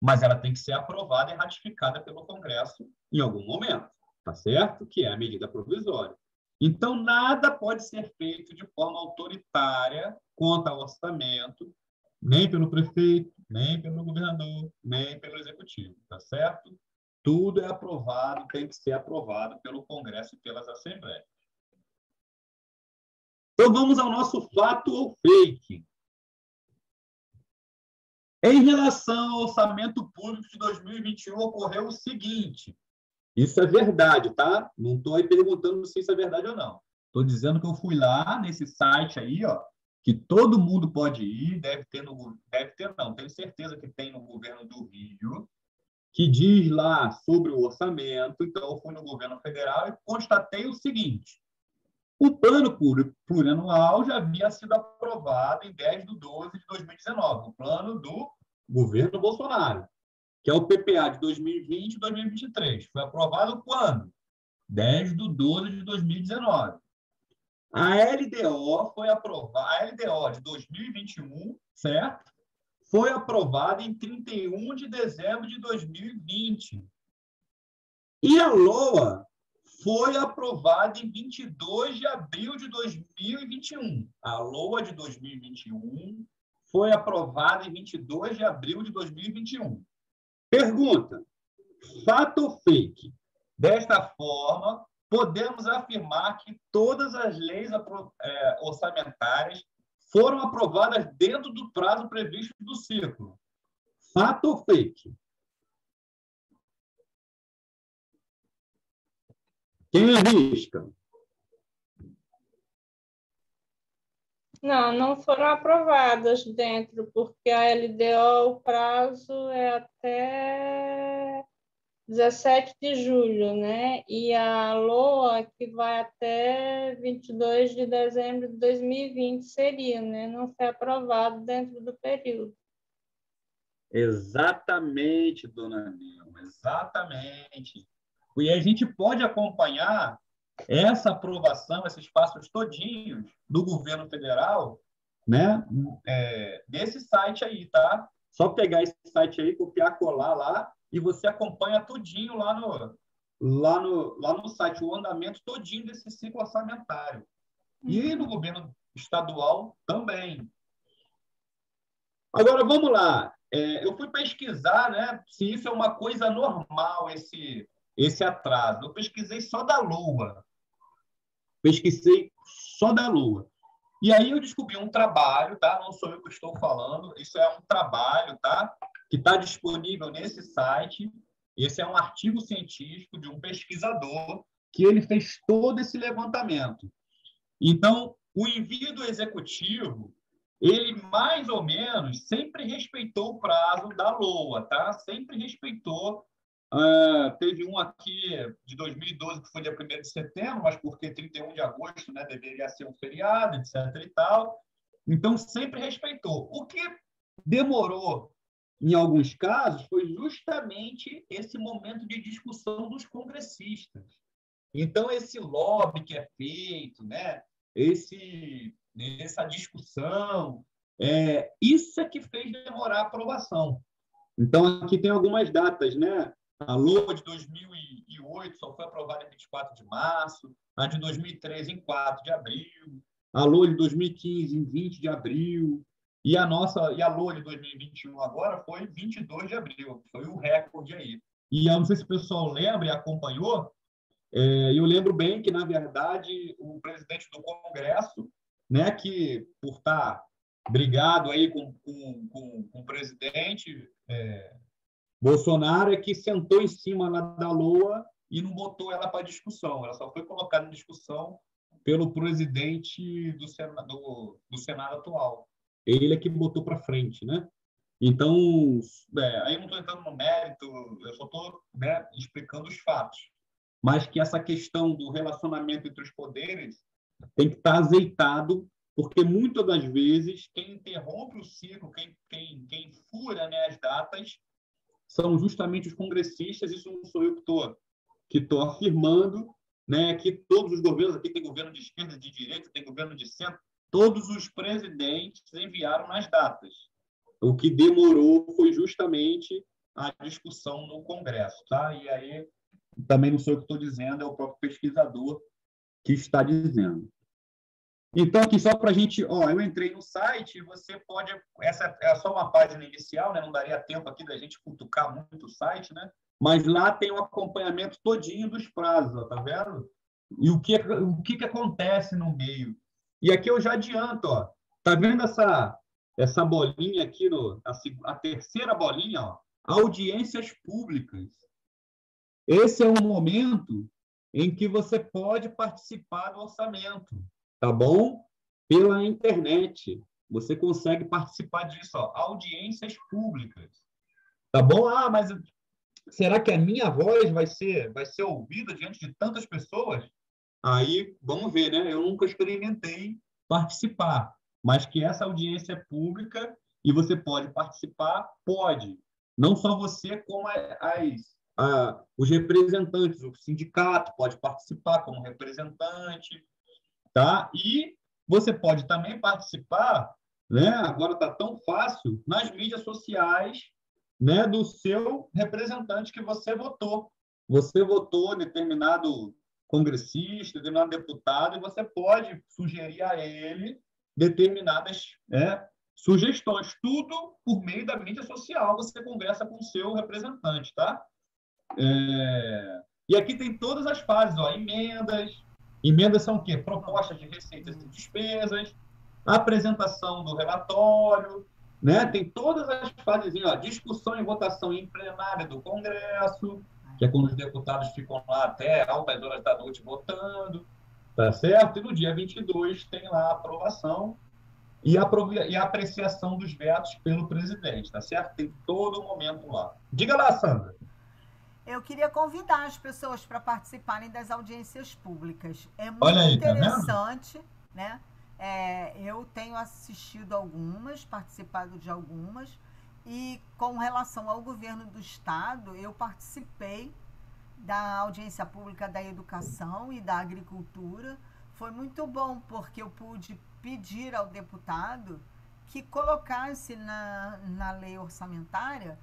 [SPEAKER 2] mas ela tem que ser aprovada e ratificada pelo Congresso em algum momento, tá certo? Que é a medida provisória. Então, nada pode ser feito de forma autoritária quanto ao orçamento, nem pelo prefeito, nem pelo governador, nem pelo executivo, tá certo? Tudo é aprovado, tem que ser aprovado pelo Congresso e pelas assembleias. Então, vamos ao nosso fato ou fake. Em relação ao orçamento público de 2021, ocorreu o seguinte. Isso é verdade, tá? Não estou aí perguntando se isso é verdade ou não. Estou dizendo que eu fui lá nesse site aí, ó, que todo mundo pode ir, deve ter não, tenho certeza que tem no governo do Rio, que diz lá sobre o orçamento. Então, eu fui no governo federal e constatei o seguinte: o plano plurianual já havia sido aprovado em 10/12/2019, o plano do governo Bolsonaro, que é o PPA de 2020 e 2023. Foi aprovado quando? 10/12/2019. A LDO foi aprovada, a LDO de 2021, certo? Foi aprovada em 31 de dezembro de 2020. E a LOA foi aprovada em 22 de abril de 2021. A LOA de 2021 foi aprovada em 22 de abril de 2021. Pergunta: fato ou fake? Desta forma, podemos afirmar que todas as leis orçamentárias foram aprovadas dentro do prazo previsto do ciclo. Fato ou fake? Quem arrisca?
[SPEAKER 4] Não foram aprovadas dentro, porque a LDO, o prazo é até 17 de julho, né? E a LOA, que vai até 22 de dezembro de 2020, seria, né? Não foi aprovado dentro do período.
[SPEAKER 2] Exatamente, dona Nilma, exatamente. E a gente pode acompanhar essa aprovação, esses passos todinhos do governo federal, né? Desse site aí, tá? Só pegar esse site aí, copiar, colar lá, e você acompanha tudinho lá no site, o andamento todinho desse ciclo orçamentário. E no governo estadual também. Agora, vamos lá. Eu fui pesquisar, né, se isso é uma coisa normal, esse atraso. Eu pesquisei só da LOA. Pesquisei só da LOA. E aí eu descobri um trabalho, tá? Não sou eu que estou falando, isso é um trabalho, tá? Que está disponível nesse site. Esse é um artigo científico de um pesquisador que ele fez todo esse levantamento. Então, o envio do executivo, ele mais ou menos sempre respeitou o prazo da LOA, tá? Sempre respeitou. Teve um aqui de 2012 que foi dia 1º de setembro, mas porque 31 de agosto, né, deveria ser um feriado, etc. e tal. Então, sempre respeitou. O que demorou, em alguns casos, foi justamente esse momento de discussão dos congressistas. Então, esse lobby que é feito, né, essa discussão, isso é que fez demorar a aprovação. Então, aqui tem algumas datas, né? A LOA de 2008 só foi aprovada em 24 de março, a de 2013 em 4 de abril, a LOA de 2015 em 20 de abril, e a LOA de 2021 agora foi 22 de abril, foi o recorde aí. E eu não sei se o pessoal lembra e acompanhou, eu lembro bem que, na verdade, o presidente do Congresso, né, que por estar brigado aí com o presidente Bolsonaro, é que sentou em cima lá da LOA e não botou ela para discussão. Ela só foi colocada em discussão pelo presidente do Senado atual. Ele é que botou para frente, né? Então, aí eu não estou entrando no mérito, eu só estou, né, explicando os fatos. Mas que essa questão do relacionamento entre os poderes tem que estar azeitado, porque muitas das vezes quem interrompe o ciclo, quem fura, né, as datas, são justamente os congressistas. Isso não sou eu que estou afirmando, né, que todos os governos, aqui tem governo de esquerda, de direita, tem governo de centro, todos os presidentes enviaram nas datas. O que demorou foi justamente a discussão no Congresso, tá? E aí, também não sou eu que estou dizendo, é o próprio pesquisador que está dizendo. Então, aqui só para a gente... eu entrei no site, você pode... Essa é só uma página inicial, né? Não daria tempo aqui da gente cutucar muito o site, né? Mas lá tem um acompanhamento todinho dos prazos, ó, tá vendo? E o que acontece no meio. E aqui eu já adianto, ó. Tá vendo essa bolinha aqui, a terceira bolinha, ó? Audiências públicas. Esse é o momento em que você pode participar do orçamento, tá bom? Pela internet. Você consegue participar disso, ó. Audiências públicas. Tá bom? Mas será que a minha voz vai ser ouvida diante de tantas pessoas? Aí, vamos ver, né? Eu nunca experimentei participar, mas que essa audiência é pública e você pode participar, pode. Não só você, como os representantes, o sindicato pode participar como representante, tá? E você pode também participar, né? Agora está tão fácil, nas mídias sociais, né, do seu representante que você votou. Você votou determinado congressista, determinado deputado, e você pode sugerir a ele determinadas sugestões. Tudo por meio da mídia social, você conversa com o seu representante, tá? E aqui tem todas as fases, ó, emendas. Emendas são o quê? Propostas de receitas e despesas, apresentação do relatório, né? Tem todas as fases, ó, discussão e votação em plenária do Congresso, que é quando os deputados ficam lá até altas horas da noite votando, tá certo? E no dia 22 tem lá a aprovação e a apreciação dos vetos pelo presidente, tá certo? Tem todo o momento lá. Diga lá, Sandra.
[SPEAKER 1] Eu queria convidar as pessoas para participarem das audiências públicas. É muito
[SPEAKER 2] Olha aí,
[SPEAKER 1] interessante, né? Eu tenho assistido algumas, participado de algumas, e com relação ao governo do Estado, eu participei da audiência pública da educação e da agricultura. Foi muito bom, porque eu pude pedir ao deputado que colocasse na lei orçamentária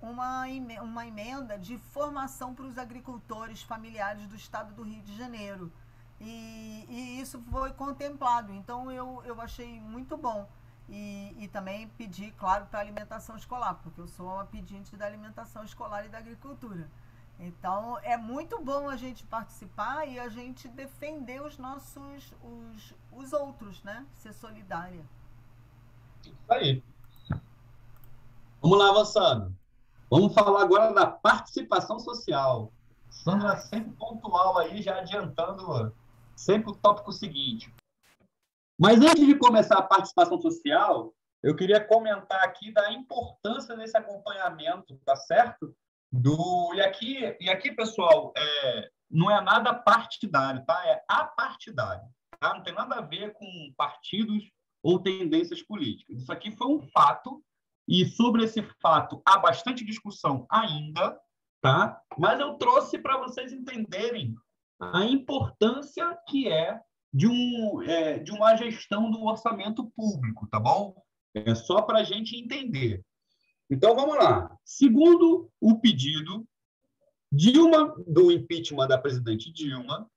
[SPEAKER 1] uma emenda de formação para os agricultores familiares do Estado do Rio de Janeiro. E isso foi contemplado, então eu achei muito bom. E também pedi, claro, para a alimentação escolar, porque eu sou uma pedinte da alimentação escolar e da agricultura. Então, é muito bom a gente participar e a gente defender os nossos, os outros, né? Ser solidária.
[SPEAKER 2] Isso aí. Vamos lá, avançando. Vamos falar agora da participação social. Sandra sempre pontual aí, já adiantando sempre o tópico seguinte. Mas antes de começar a participação social, eu queria comentar aqui da importância desse acompanhamento, tá certo? E aqui, pessoal, não é nada partidário, tá? É apartidário, tá? Não tem nada a ver com partidos ou tendências políticas. Isso aqui foi um fato, e sobre esse fato há bastante discussão ainda, tá? Mas eu trouxe para vocês entenderem a importância que é de uma gestão do orçamento público, tá bom? É só para a gente entender. Então, vamos lá. Segundo o pedido do impeachment da presidente Dilma,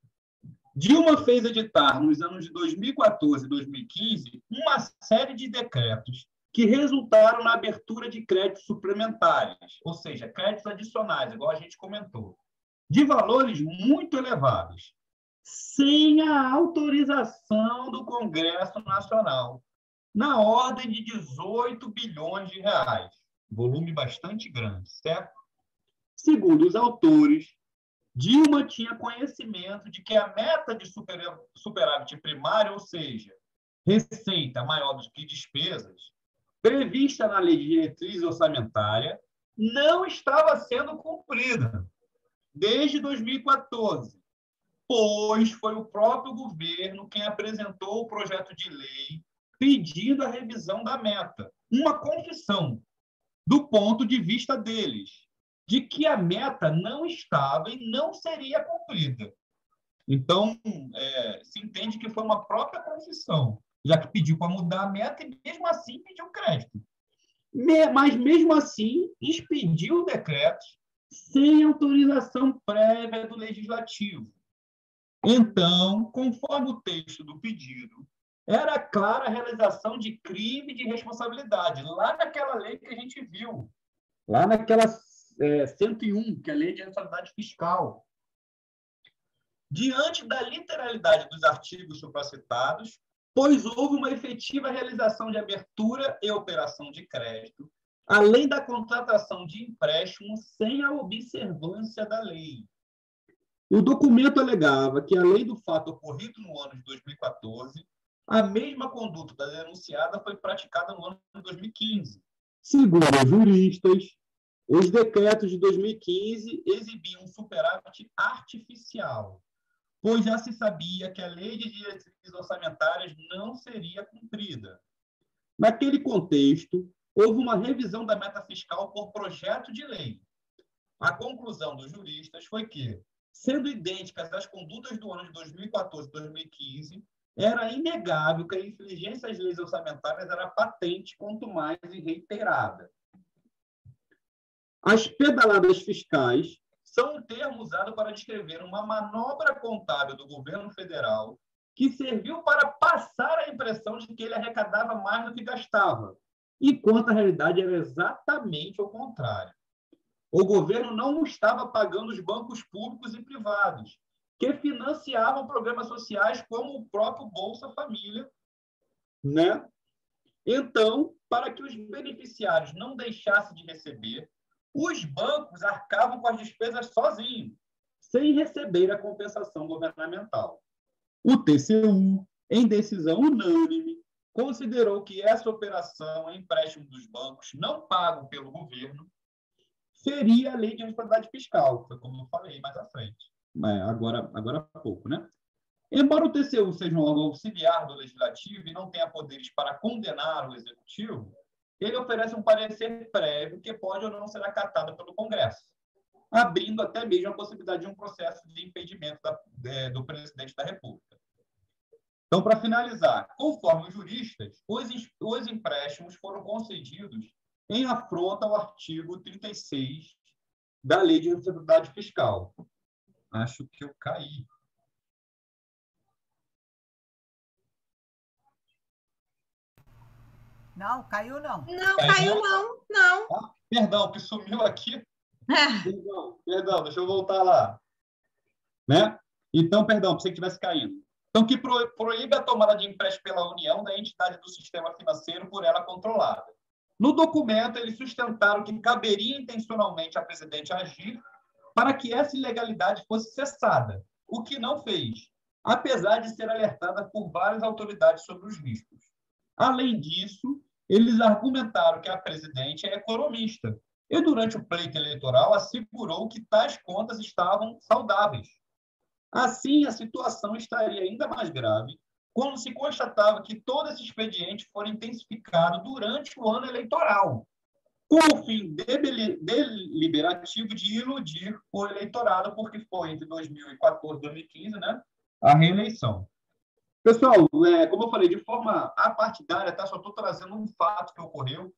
[SPEAKER 2] Dilma fez editar, nos anos de 2014 e 2015, uma série de decretos que resultaram na abertura de créditos suplementares, ou seja, créditos adicionais, igual a gente comentou, de valores muito elevados, sem a autorização do Congresso Nacional, na ordem de 18 bilhões de reais, volume bastante grande, certo? Segundo os autores, Dilma tinha conhecimento de que a meta de superávit primário, ou seja, receita maior do que despesas, prevista na Lei de Diretriz Orçamentária, não estava sendo cumprida desde 2014, pois foi o próprio governo quem apresentou o projeto de lei pedindo a revisão da meta. Uma confissão, do ponto de vista deles, de que a meta não estava e não seria cumprida. Então, se entende que foi uma própria confissão, já que pediu para mudar a meta e, mesmo assim, pediu crédito. Mas, mesmo assim, expediu decretos sem autorização prévia do Legislativo. Então, conforme o texto do pedido, era clara a realização de crime de responsabilidade, lá naquela lei que a gente viu, lá naquela 101, que é a Lei de Responsabilidade Fiscal. Diante da literalidade dos artigos supracitados, pois houve uma efetiva realização de abertura e operação de crédito, além da contratação de empréstimo sem a observância da lei. O documento alegava que, além do fato ocorrido no ano de 2014, a mesma conduta da denunciada foi praticada no ano de 2015. Segundo os juristas, os decretos de 2015 exibiam um superávit artificial, pois já se sabia que a lei de diretrizes orçamentárias não seria cumprida. Naquele contexto, houve uma revisão da meta fiscal por projeto de lei. A conclusão dos juristas foi que, sendo idênticas às condutas do ano de 2014 e 2015, era inegável que a infringência às leis orçamentárias era patente, quanto mais e reiterada. As pedaladas fiscais são um termo usado para descrever uma manobra contábil do governo federal que serviu para passar a impressão de que ele arrecadava mais do que gastava, enquanto a realidade era exatamente o contrário. O governo não estava pagando os bancos públicos e privados, que financiavam programas sociais como o próprio Bolsa Família, né? Então, para que os beneficiários não deixassem de receber, os bancos arcavam com as despesas sozinhos, sem receber a compensação governamental. O TCU, em decisão unânime, considerou que essa operação em empréstimo dos bancos não pago pelo governo seria a lei de responsabilidade fiscal, foi como eu falei mais à frente, agora há pouco, né? Embora o TCU seja um órgão auxiliar do Legislativo e não tenha poderes para condenar o Executivo, ele oferece um parecer prévio que pode ou não ser acatado pelo Congresso, abrindo até mesmo a possibilidade de um processo de impedimento do presidente da República. Então, para finalizar, conforme os juristas, os empréstimos foram concedidos em afronta ao artigo 36 da Lei de Responsabilidade Fiscal. Acho que eu caí.
[SPEAKER 1] Não, caiu não.
[SPEAKER 3] Não, caiu não, não.
[SPEAKER 2] Ah, perdão, que sumiu aqui. Perdão, deixa eu voltar lá. Né? Então, perdão, pensei que tivesse caído. Então, que proíbe a tomada de empréstimo pela União da entidade do sistema financeiro por ela controlada. No documento, eles sustentaram que caberia intencionalmente a presidente agir para que essa ilegalidade fosse cessada, o que não fez, apesar de ser alertada por várias autoridades sobre os riscos. Além disso, eles argumentaram que a presidente é economista e, durante o pleito eleitoral, assegurou que tais contas estavam saudáveis. Assim, a situação estaria ainda mais grave quando se constatava que todo esse expediente foi intensificado durante o ano eleitoral, com o fim deliberativo de iludir o eleitorado, porque foi entre 2014 e 2015, né, a reeleição. Pessoal, como eu falei, de forma apartidária, tá? Só estou trazendo um fato que ocorreu.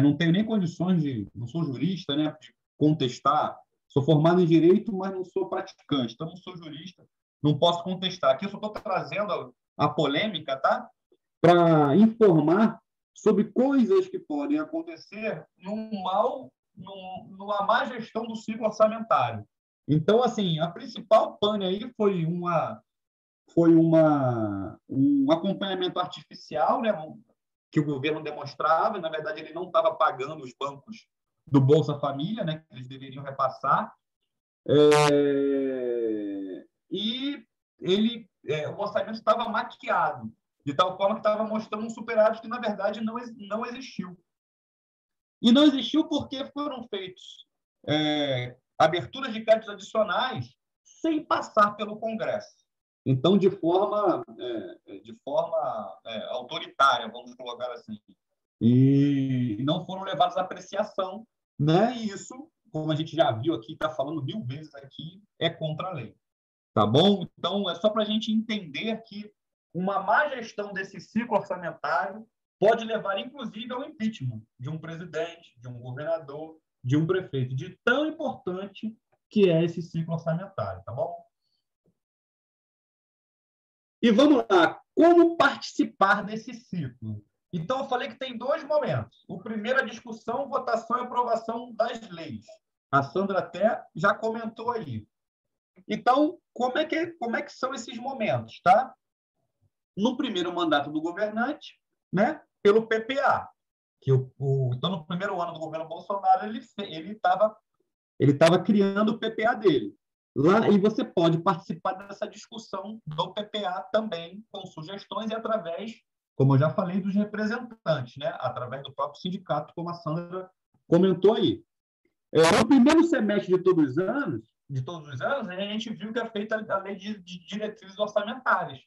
[SPEAKER 2] Não tenho nem condições não sou jurista, né, de contestar. Sou formado em Direito, mas não sou praticante, então não sou jurista, não posso contestar. Aqui eu só estou trazendo a polêmica, tá? Para informar sobre coisas que podem acontecer numa má gestão do ciclo orçamentário. Então, assim, a principal pane aí foi um acompanhamento artificial, né, que o governo demonstrava, e, na verdade, ele não estava pagando os bancos do Bolsa Família, né, que eles deveriam repassar, e o orçamento estava maquiado, de tal forma que estava mostrando um superávit que, na verdade, não existiu. E não existiu porque foram feitos aberturas de créditos adicionais sem passar pelo Congresso. Então, de forma autoritária, vamos colocar assim. E não foram levados à apreciação, né? E isso, como a gente já viu aqui, está falando 1000 vezes aqui, é contra a lei. Tá bom? Então, é só para a gente entender que uma má gestão desse ciclo orçamentário pode levar, inclusive, ao impeachment de um presidente, de um governador, de um prefeito, de tão importante que é esse ciclo orçamentário, tá bom? E vamos lá, como participar desse ciclo? Então, eu falei que tem 2 momentos. O primeiro, a discussão, votação e aprovação das leis. A Sandra até já comentou aí. Então, como é que são esses momentos, tá? No primeiro mandato do governante, né, pelo PPA, então no primeiro ano do governo Bolsonaro ele estava criando o PPA dele. Lá e você pode participar dessa discussão do PPA também com sugestões e através, como eu já falei, dos representantes, né, através do próprio sindicato, como a Sandra comentou aí. No primeiro semestre de todos os anos, a gente viu que é feita a lei de diretrizes orçamentárias.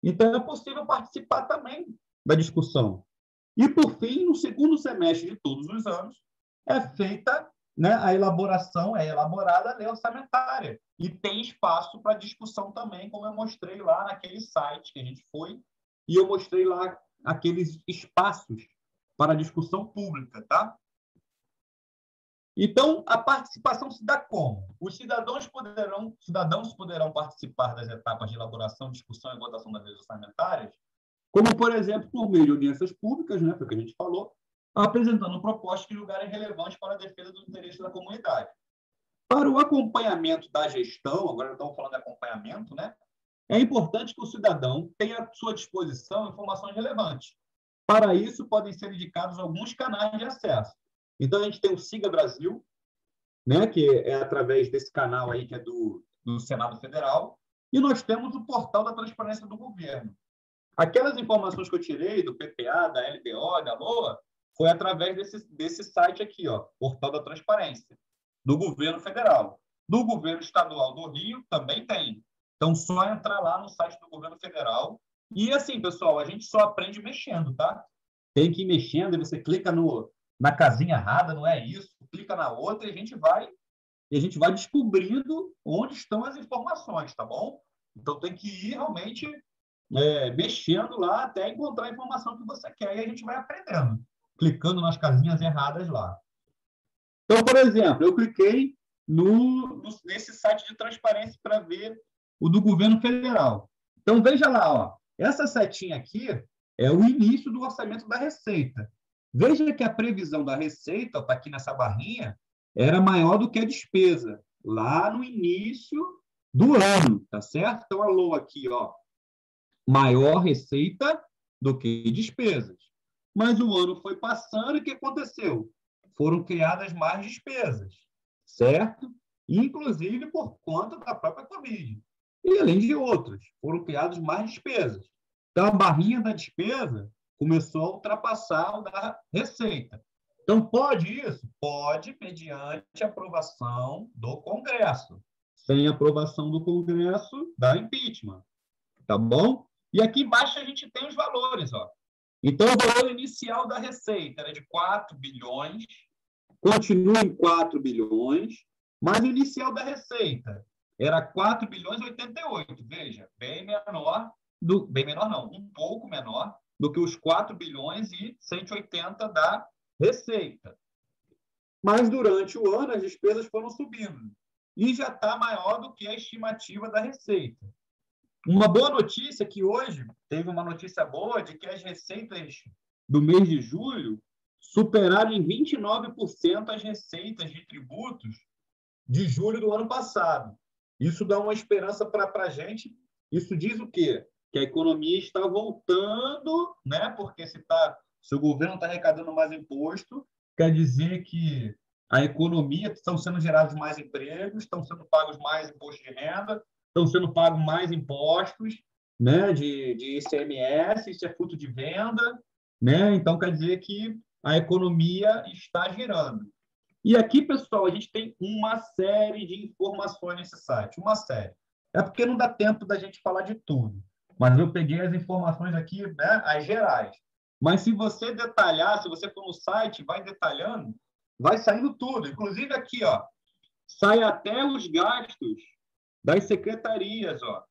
[SPEAKER 2] Então, é possível participar também da discussão. E, por fim, no segundo semestre de todos os anos, é feita, né, é elaborada a lei orçamentária. E tem espaço para discussão também, como eu mostrei lá naquele site que a gente foi, e eu mostrei lá aqueles espaços para discussão pública, tá? Então, a participação se dá como? Os cidadãos poderão participar das etapas de elaboração, discussão e votação das leis orçamentárias, como, por exemplo, por meio de audiências públicas, né, foi o que a gente falou, apresentando propostas que julgarem relevantes para a defesa dos interesses da comunidade. Para o acompanhamento da gestão, agora estamos falando de acompanhamento, né, é importante que o cidadão tenha à sua disposição informações relevantes. Para isso, podem ser indicados alguns canais de acesso. Então, a gente tem o Siga Brasil, né, que é através desse canal aí, que é do Senado Federal, e nós temos o Portal da Transparência do Governo. Aquelas informações que eu tirei do PPA, da LDO, da LOA, foi através desse site aqui, ó, Portal da Transparência, do Governo Federal. Do Governo Estadual do Rio também tem. Então, só entrar lá no site do Governo Federal. E, assim, pessoal, a gente só aprende mexendo, tá? Tem que ir mexendo, e você clica na casinha errada, não é isso, clica na outra e a gente vai descobrindo onde estão as informações, tá bom? Então tem que ir realmente mexendo lá até encontrar a informação que você quer e a gente vai aprendendo, clicando nas casinhas erradas lá. Então, por exemplo, eu cliquei nesse site de transparência para ver o do governo federal. Então, veja lá, ó, essa setinha aqui é o início do orçamento da Receita. Veja que a previsão da receita, está aqui nessa barrinha, era maior do que a despesa, lá no início do ano, tá certo? Então, a LOA aqui, ó, maior receita do que despesas. Mas o ano foi passando e o que aconteceu? Foram criadas mais despesas, certo? Inclusive por conta da própria Covid. E além de outras, foram criadas mais despesas. Então, a barrinha da despesa começou a ultrapassar o da receita. Então, pode isso? Pode, mediante aprovação do Congresso. Sem aprovação do Congresso, dá impeachment. Tá bom? E aqui embaixo a gente tem os valores, ó. Então, o valor inicial da receita era de 4 bilhões, continua em 4 bilhões, mas o inicial da receita era 4 bilhões e 88. Veja, bem menor não, um pouco menor do que os 4 bilhões e 180 da receita. Mas, durante o ano, as despesas foram subindo. E já está maior do que a estimativa da receita. Uma boa notícia é que hoje teve uma notícia boa de que as receitas do mês de julho superaram em 29% as receitas de tributos de julho do ano passado. Isso dá uma esperança para a gente. Isso diz o quê? Que a economia está voltando, né? Porque se o governo está arrecadando mais imposto, quer dizer que a economia, estão sendo gerados mais empregos, estão sendo pagos mais impostos de renda, estão sendo pagos mais impostos, né, de ICMS, isso é fruto de venda, né? Então, quer dizer que a economia está girando. E aqui, pessoal, a gente tem uma série de informações nesse site, uma série. É porque não dá tempo da gente falar de tudo, mas eu peguei as informações aqui, né, as gerais. Mas se você detalhar, se você for no site, vai detalhando, vai saindo tudo. Inclusive aqui, ó, sai até os gastos das secretarias, ó.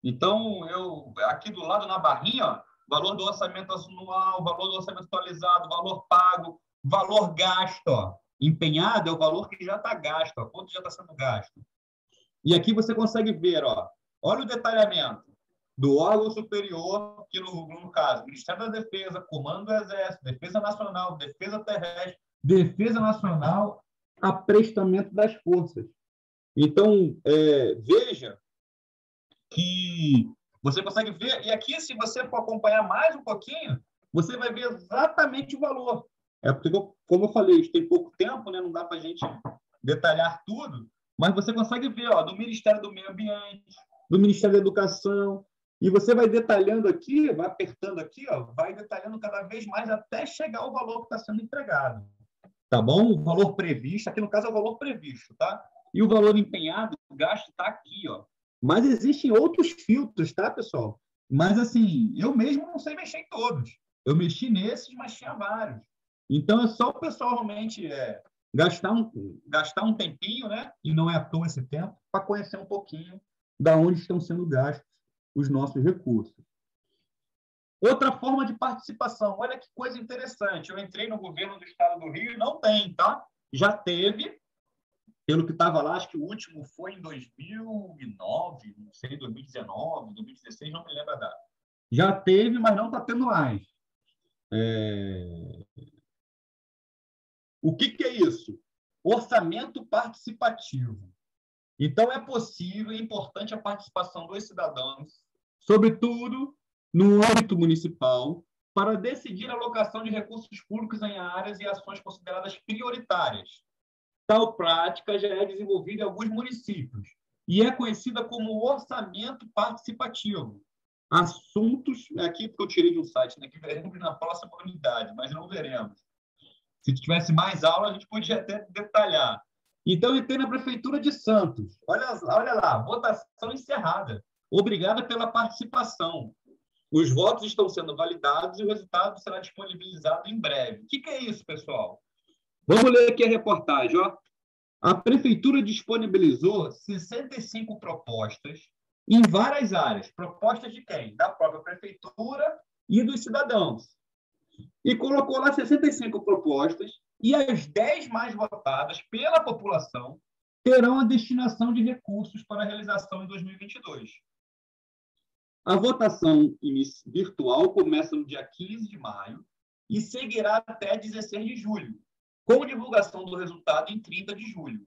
[SPEAKER 2] Então, eu aqui do lado na barrinha, ó, valor do orçamento anual, valor do orçamento atualizado, valor pago, valor gasto, ó. Empenhado é o valor que já está gasto, ó, quanto já está sendo gasto. E aqui você consegue ver, ó, olha o detalhamento do órgão superior, que no caso, Ministério da Defesa, Comando do Exército, Defesa Nacional, Defesa Terrestre, Defesa Nacional, aprestamento das forças. Então, veja que você consegue ver, e aqui, se você for acompanhar mais um pouquinho, você vai ver exatamente o valor. Porque, como eu falei, tem pouco tempo, né? Não dá para a gente detalhar tudo, mas você consegue ver, ó, do Ministério do Meio Ambiente, do Ministério da Educação, e você vai detalhando aqui, vai apertando aqui, ó, vai detalhando cada vez mais até chegar ao valor que está sendo entregado. Tá bom? O valor previsto, aqui no caso é o valor previsto, tá? E o valor empenhado, o gasto está aqui, ó. Mas existem outros filtros, tá, pessoal? Mas, assim, eu mesmo não sei mexer em todos. Eu mexi nesses, mas tinha vários. Então, é só o pessoal realmente gastar um tempinho, né? E não é à toa esse tempo, para conhecer um pouquinho da onde estão sendo gastos os nossos recursos. Outra forma de participação. Olha que coisa interessante. Eu entrei no governo do Estado do Rio e não tem, tá? Já teve, pelo que estava lá, acho que o último foi em 2009, não sei, 2019, 2016, não me lembro a data. Já teve, mas não está tendo mais. O que é isso? Orçamento participativo. Então, é possível e importante a participação dos cidadãos, sobretudo no âmbito municipal, para decidir a alocação de recursos públicos em áreas e ações consideradas prioritárias. Tal prática já é desenvolvida em alguns municípios e é conhecida como orçamento participativo. Assuntos, aqui porque eu tirei de um site, né, que veremos na próxima unidade, mas não veremos. Se tivesse mais aula, a gente podia até detalhar. Então, entrei na Prefeitura de Santos. Olha lá, votação encerrada. Obrigada pela participação. Os votos estão sendo validados e o resultado será disponibilizado em breve. O que é isso, pessoal? Vamos ler aqui a reportagem. Ó. A Prefeitura disponibilizou 65 propostas em várias áreas. Propostas de quem? Da própria Prefeitura e dos cidadãos. E colocou lá 65 propostas e as 10 mais votadas pela população terão a destinação de recursos para a realização em 2022. A votação virtual começa no dia 15 de maio e seguirá até 16 de julho, com divulgação do resultado em 30 de julho.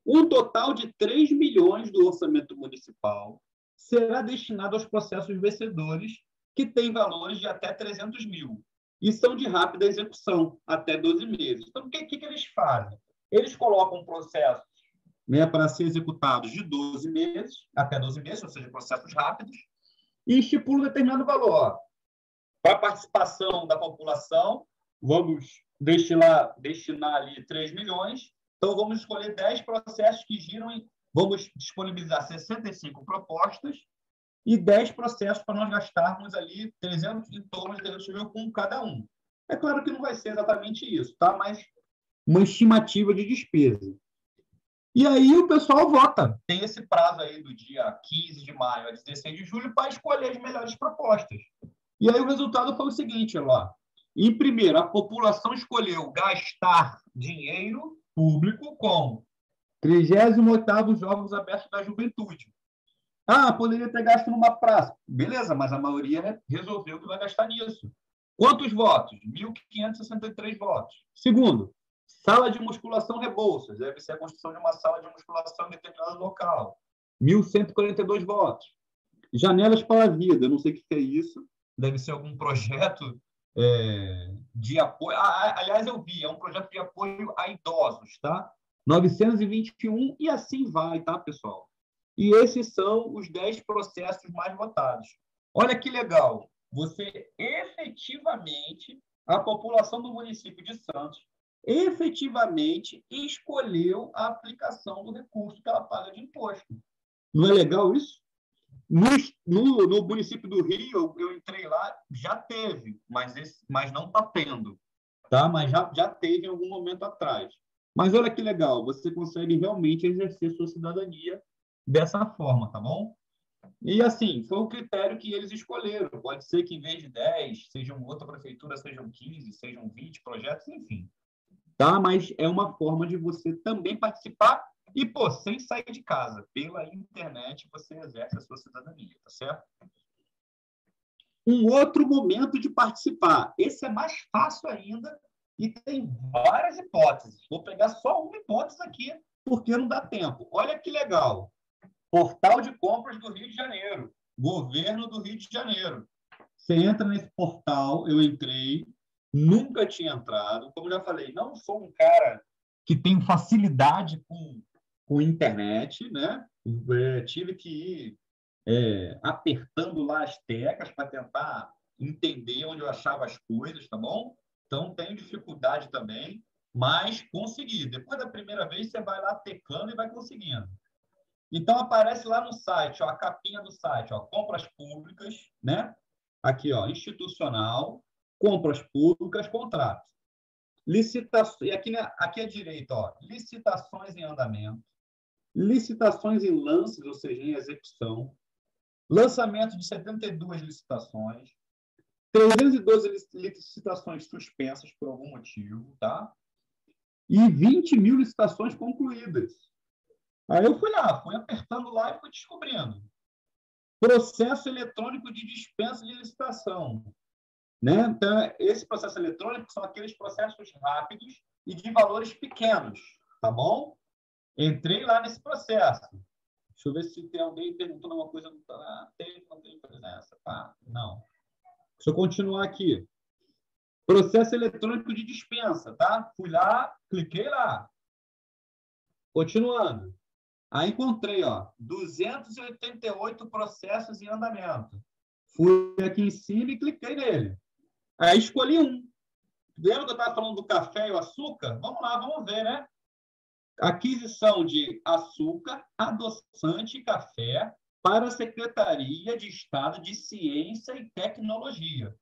[SPEAKER 2] Um total de 3 milhões do orçamento municipal será destinado aos processos vencedores, que têm valores de até 300 mil, e são de rápida execução, até 12 meses. Então, o que eles fazem? Eles colocam processos, né, para ser executados de 12 meses, até 12 meses, ou seja, processos rápidos, e estipulam um determinado valor. Para a participação da população, vamos destinar ali 3 milhões, então vamos escolher 10 processos que giram em... Vamos disponibilizar 65 propostas e 10 processos para nós gastarmos ali 300, em torno de 300 mil com cada um. É claro que não vai ser exatamente isso, tá? Mas uma estimativa de despesa. E aí o pessoal vota. Tem esse prazo aí do dia 15 de maio a 16 de julho para escolher as melhores propostas. E aí o resultado foi o seguinte, lá. Em primeiro, a população escolheu gastar dinheiro público com 38º Jogos Abertos da Juventude. Poderia ter gasto numa praça. Beleza, mas a maioria resolveu que vai gastar nisso. Quantos votos? 1.563 votos. Segundo, sala de musculação Rebouças. Deve ser a construção de uma sala de musculação em determinado local. 1.142 votos. Janelas para a Vida. Não sei o que é isso. Deve ser algum projeto de apoio. Aliás, eu vi. É um projeto de apoio a idosos, tá? 921 e assim vai, tá, pessoal? E esses são os 10 processos mais votados. Olha que legal. Você efetivamente, a população do município de Santos, efetivamente escolheu a aplicação do recurso que ela paga de imposto. Não é legal isso? No município do Rio, eu entrei lá, já teve, mas não está tendo. Tá? Mas já teve em algum momento atrás. Mas olha que legal, você consegue realmente exercer sua cidadania dessa forma, tá bom? E, assim, foi o critério que eles escolheram. Pode ser que, em vez de 10, sejam outra prefeitura, sejam 15, sejam 20 projetos, enfim. Tá? Mas é uma forma de você também participar e, pô, sem sair de casa. Pela internet, você exerce a sua cidadania, tá certo? Um outro momento de participar. Esse é mais fácil ainda e tem várias hipóteses. Vou pegar só uma hipótese aqui, porque não dá tempo. Olha que legal. Portal de compras do Rio de Janeiro. Governo do Rio de Janeiro. Você entra nesse portal, eu entrei, nunca tinha entrado. Como já falei, não sou um cara que tem facilidade com internet, né? Tive que ir apertando lá as teclas para tentar entender onde eu achava as coisas, tá bom? Então, tenho dificuldade também, mas consegui. Depois da primeira vez, você vai lá teclando e vai conseguindo. Então, aparece lá no site, ó, a capinha do site, ó, compras públicas, né? Aqui, ó, institucional, compras públicas, contratos. Licitações, e aqui à direita, ó, licitações em andamento, licitações em lances, ou seja, em execução, lançamento de 72 licitações, 312 licitações suspensas por algum motivo, tá? E 20 mil licitações concluídas. Aí eu fui lá, fui apertando lá e fui descobrindo. Processo eletrônico de dispensa de licitação. Né? Então, esse processo eletrônico são aqueles processos rápidos e de valores pequenos, tá bom? Entrei lá nesse processo. Deixa eu ver se tem alguém perguntando uma coisa. Não tem presença. Tá? Não. Deixa eu continuar aqui. Processo eletrônico de dispensa, tá? Fui lá, cliquei lá. Continuando. Aí encontrei, ó, 288 processos em andamento. Fui aqui em cima e cliquei nele. Aí escolhi um. Lembra que eu estava falando do café e o açúcar? Vamos lá, vamos ver, né? Aquisição de açúcar, adoçante e café para a Secretaria de Estado de Ciência e Tecnologia.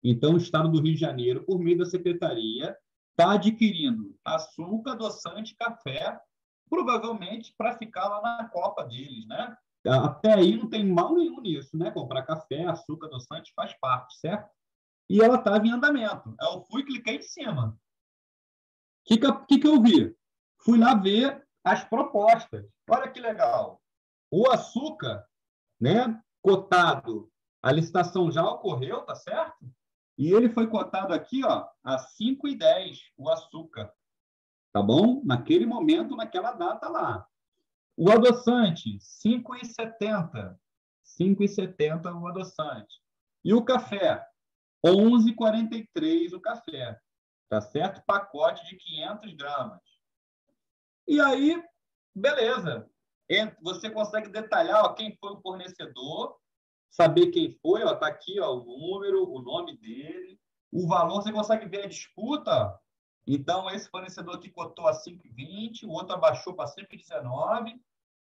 [SPEAKER 2] Então, o Estado do Rio de Janeiro, por meio da Secretaria, está adquirindo açúcar, adoçante e café, provavelmente para ficar lá na copa deles, né? Até aí não tem mal nenhum nisso, né? Comprar café, açúcar, adoçante faz parte, certo? E ela estava em andamento. Eu fui e cliquei em cima. O que eu vi? Fui lá ver as propostas. Olha que legal. O açúcar, né, cotado, a licitação já ocorreu, tá certo? E ele foi cotado aqui, ó, a 5,10 o açúcar. Tá bom? Naquele momento, naquela data lá. O adoçante, 5,70. 5,70 o adoçante. E o café, 11,43 o café. Tá certo? Pacote de 500 gramas. E aí, beleza. Você consegue detalhar, ó, quem foi o fornecedor, saber quem foi, ó, tá aqui, ó, o número, o nome dele, o valor, você consegue ver a disputa. Então, esse fornecedor aqui cotou a 5,20, o outro abaixou para 5,19,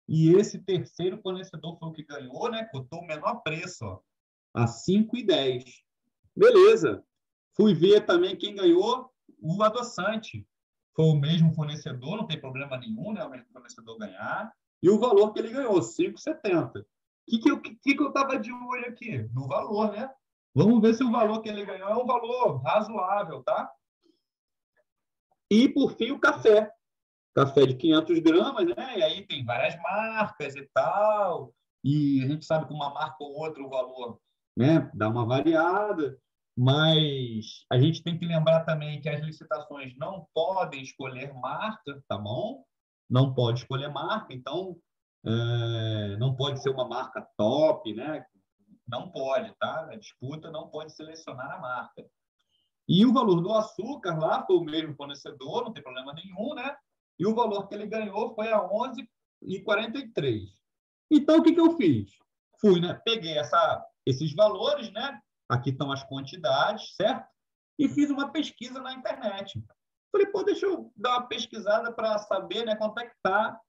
[SPEAKER 2] e esse terceiro fornecedor foi o que ganhou, né? Cotou o menor preço, ó, a 5,10. Beleza. Fui ver também quem ganhou, o adoçante. Foi o mesmo fornecedor, não tem problema nenhum, né? O mesmo fornecedor ganhar. E o valor que ele ganhou, 5,70. O que eu estava de olho aqui? No valor, né? Vamos ver se o valor que ele ganhou é um valor razoável, tá? E, por fim, o café. Café de 500 gramas, né? E aí tem várias marcas e tal. E a gente sabe que uma marca ou outra o valor, né, dá uma variada. Mas a gente tem que lembrar também que as licitações não podem escolher marca, tá bom? Não pode escolher marca, então não pode ser uma marca top, né? Não pode, tá? A disputa não pode selecionar a marca. E o valor do açúcar lá foi o mesmo fornecedor, não tem problema nenhum, né? E o valor que ele ganhou foi a 11,43. Então, o que eu fiz? Fui, né? Peguei esses valores, né? Aqui estão as quantidades, certo? E fiz uma pesquisa na internet. Falei, pô, deixa eu dar uma pesquisada para saber, né, quanto é que está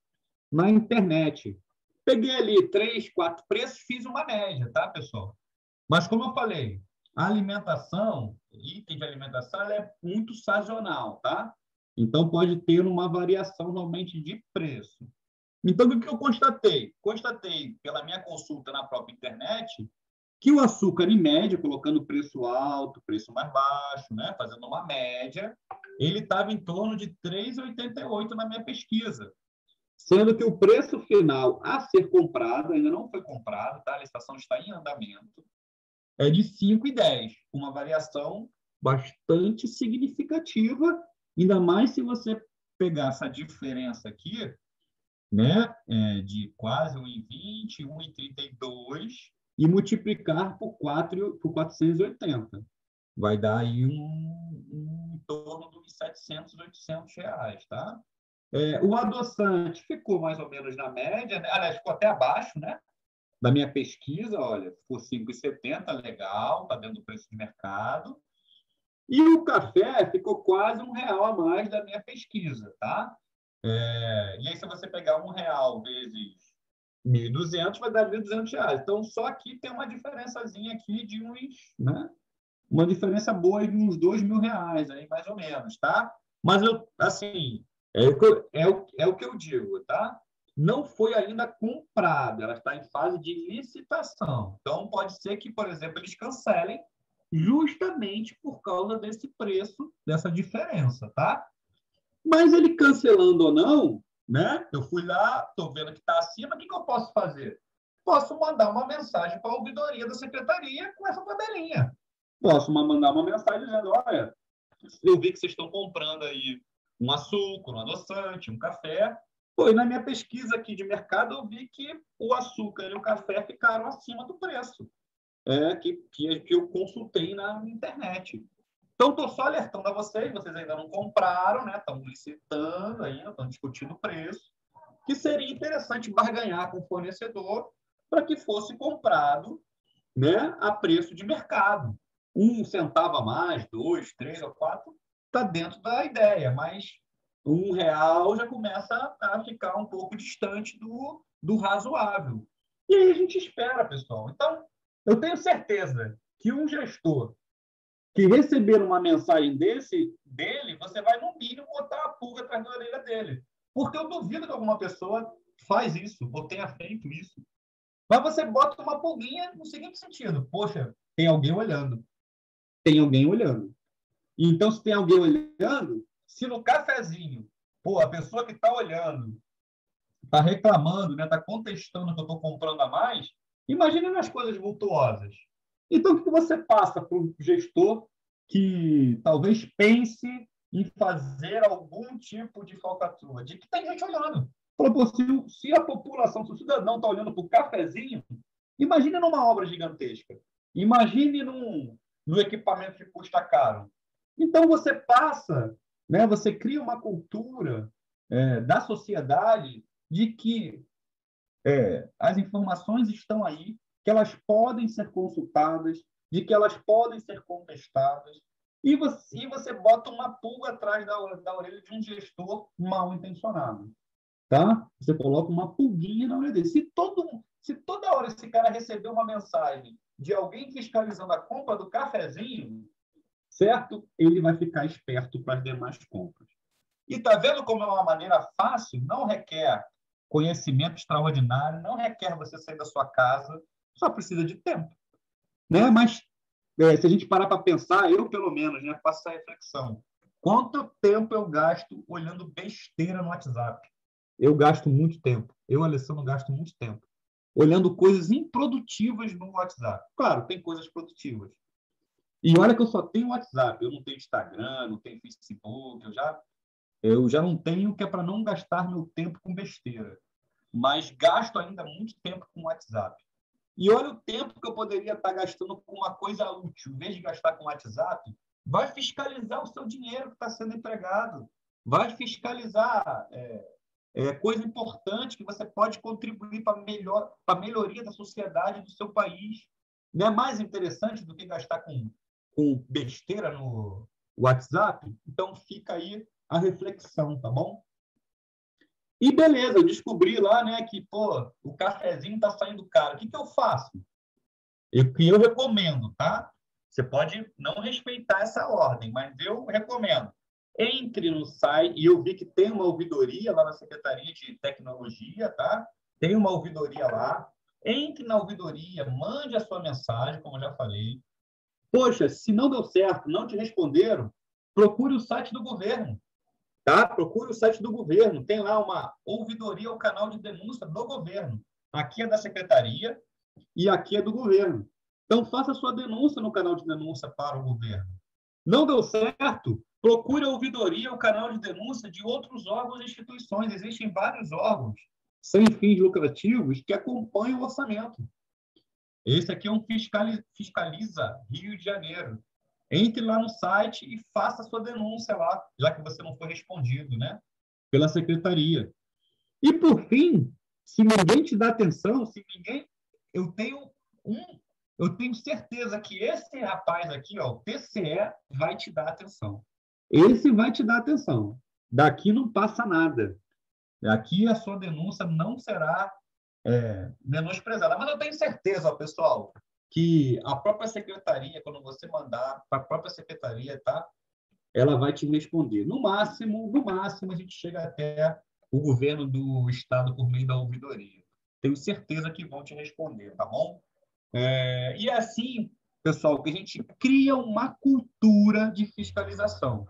[SPEAKER 2] na internet. Peguei ali 3, 4 preços, fiz uma média, tá, pessoal? Mas, como eu falei, a alimentação, item de alimentação, ela é muito sazonal, tá? Então, pode ter uma variação realmente de preço. Então, o que eu constatei? Constatei, pela minha consulta na própria internet, que o açúcar, em média, colocando preço alto, preço mais baixo, né? Fazendo uma média, ele estava em torno de 3,88 na minha pesquisa. Sendo que o preço final a ser comprado, ainda não foi comprado, tá? A licitação está em andamento, é de 5,10, uma variação bastante significativa, ainda mais se você pegar essa diferença aqui, né, de quase 1,20, 1,32 e multiplicar por 480. Vai dar aí em torno dos 700, 800 reais, tá? O adoçante ficou mais ou menos na média, né? Aliás, ficou até abaixo, né? Da minha pesquisa, olha, ficou 5,70, legal, está dentro do preço de mercado. E o café ficou quase R$ 1 a mais da minha pesquisa, tá? E aí, se você pegar R$ 1 vezes 1.200, vai dar R$ 1.200. Então, só aqui tem uma diferençazinha aqui de né? Uma diferença boa de uns R$ 2.000, aí, mais ou menos, tá? Mas, assim, é o que eu digo, tá? Não foi ainda comprada, ela está em fase de licitação. Então, pode ser que, por exemplo, eles cancelem justamente por causa desse preço, dessa diferença, tá? Mas ele cancelando ou não, né? Eu fui lá, estou vendo que está acima, o que eu posso fazer? Posso mandar uma mensagem para a ouvidoria da secretaria com essa tabelinha. Posso mandar uma mensagem dizendo, olha, eu vi que vocês estão comprando aí um açúcar, um adoçante, um café. Pô, e na minha pesquisa aqui de mercado, eu vi que o açúcar e o café ficaram acima do preço que eu consultei na internet. Então, estou só alertando a vocês ainda não compraram, né? Estão licitando ainda, estão discutindo o preço, que seria interessante barganhar com o fornecedor para que fosse comprado, né, a preço de mercado. 1 centavo a mais, 2, 3 ou 4, está dentro da ideia, mas R$ 1 já começa a ficar um pouco distante do razoável. E aí a gente espera, pessoal. Então, eu tenho certeza que um gestor que receber uma mensagem dele, você vai, no mínimo, botar a pulga atrás da orelha dele. Porque eu duvido que alguma pessoa faz isso, ou tenha feito isso. Mas você bota uma pulguinha no seguinte sentido. Poxa, tem alguém olhando. Tem alguém olhando. Então, se tem alguém olhando, se no cafezinho, pô, a pessoa que está olhando, está reclamando, né, está contestando que eu estou comprando a mais, imagine nas coisas vultuosas. Então, o que você passa para o gestor que talvez pense em fazer algum tipo de falcatrua? De que tem gente olhando. Falou, pô, se a população, se o cidadão está olhando para o cafezinho, imagine numa obra gigantesca. Imagine no equipamento que custa caro. Então, você passa, né, você cria uma cultura da sociedade de que as informações estão aí, que elas podem ser consultadas, de que elas podem ser contestadas, e você bota uma pulga atrás da orelha de um gestor mal intencionado. Tá? Você coloca uma pulguinha na orelha dele. Se toda hora esse cara receber uma mensagem de alguém fiscalizando a compra do cafezinho, certo? Ele vai ficar esperto para as demais compras. E tá vendo como é uma maneira fácil? Não requer conhecimento extraordinário, não requer você sair da sua casa, só precisa de tempo, né? Mas se a gente parar para pensar, eu pelo menos, né, faço essa reflexão. Quanto tempo eu gasto olhando besteira no WhatsApp? Eu gasto muito tempo. Eu, Alessandro, gasto muito tempo olhando coisas improdutivas no WhatsApp. Claro, tem coisas produtivas. E olha que eu só tenho WhatsApp, eu não tenho Instagram, não tenho Facebook, eu já não tenho, que é para não gastar meu tempo com besteira. Mas gasto ainda muito tempo com WhatsApp. E olha o tempo que eu poderia estar gastando com uma coisa útil. Em vez de gastar com WhatsApp, vai fiscalizar o seu dinheiro que está sendo empregado. Vai fiscalizar coisa importante que você pode contribuir para a melhoria da sociedade do seu país. Não é mais interessante do que gastar com besteira no WhatsApp? Então, fica aí a reflexão, tá bom? E beleza, eu descobri lá, né, que, pô, o cafezinho tá saindo caro. O que eu faço? Que eu recomendo, tá? Você pode não respeitar essa ordem, mas eu recomendo. Entre no site, e eu vi que tem uma ouvidoria lá na Secretaria de Tecnologia, tá? Tem uma ouvidoria lá. Entre na ouvidoria, mande a sua mensagem, como eu já falei. Poxa, se não deu certo, não te responderam, procure o site do governo, tá? Procure o site do governo. Tem lá uma ouvidoria, o canal de denúncia do governo. Aqui é da secretaria e aqui é do governo. Então, faça a sua denúncia no canal de denúncia para o governo. Não deu certo? Procure a ouvidoria, o canal de denúncia de outros órgãos e instituições. Existem vários órgãos sem fins lucrativos que acompanham o orçamento. Esse aqui é um Fiscaliza Rio de Janeiro. Entre lá no site e faça a sua denúncia lá, já que você não foi respondido, né, pela secretaria. E, por fim, se ninguém te dá atenção, se ninguém... Eu tenho certeza que esse rapaz aqui, ó, o TCE, vai te dar atenção. Esse vai te dar atenção. Daqui não passa nada. Aqui a sua denúncia não será menosprezada. Mas eu tenho certeza, ó, pessoal, que a própria secretaria, quando você mandar para a própria secretaria, tá? Ela vai te responder. No máximo, a gente chega até o governo do estado por meio da ouvidoria. Tenho certeza que vão te responder, tá bom? E é assim, pessoal, que a gente cria uma cultura de fiscalização.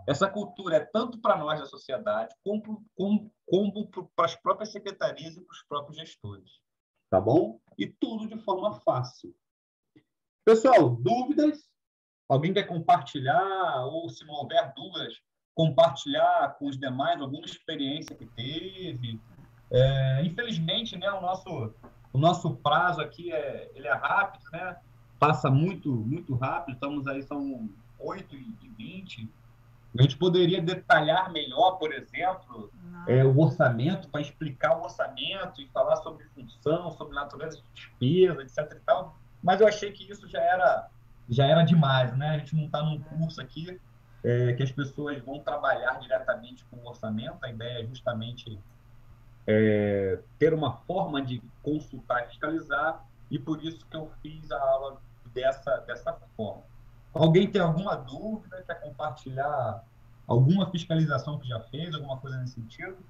[SPEAKER 2] Essa cultura é tanto para nós da sociedade, como para as próprias secretarias e para os próprios gestores. Tá bom? E tudo de forma fácil. Pessoal, dúvidas? Alguém quer compartilhar? Ou, se não houver dúvidas, compartilhar com os demais alguma experiência que teve? Infelizmente, né, o nosso prazo aqui ele é rápido, né? Passa muito, muito rápido. Estamos aí, são 8h20. A gente poderia detalhar melhor, por exemplo, o orçamento, para explicar o orçamento e falar sobre função, sobre natureza de despesa, etc. e tal. Mas eu achei que isso já era demais, né? A gente não está num curso aqui que as pessoas vão trabalhar diretamente com o orçamento. A ideia é justamente ter uma forma de consultar e fiscalizar, e por isso que eu fiz a aula dessa forma. Alguém tem alguma dúvida, quer compartilhar alguma fiscalização que já fez, alguma coisa nesse sentido?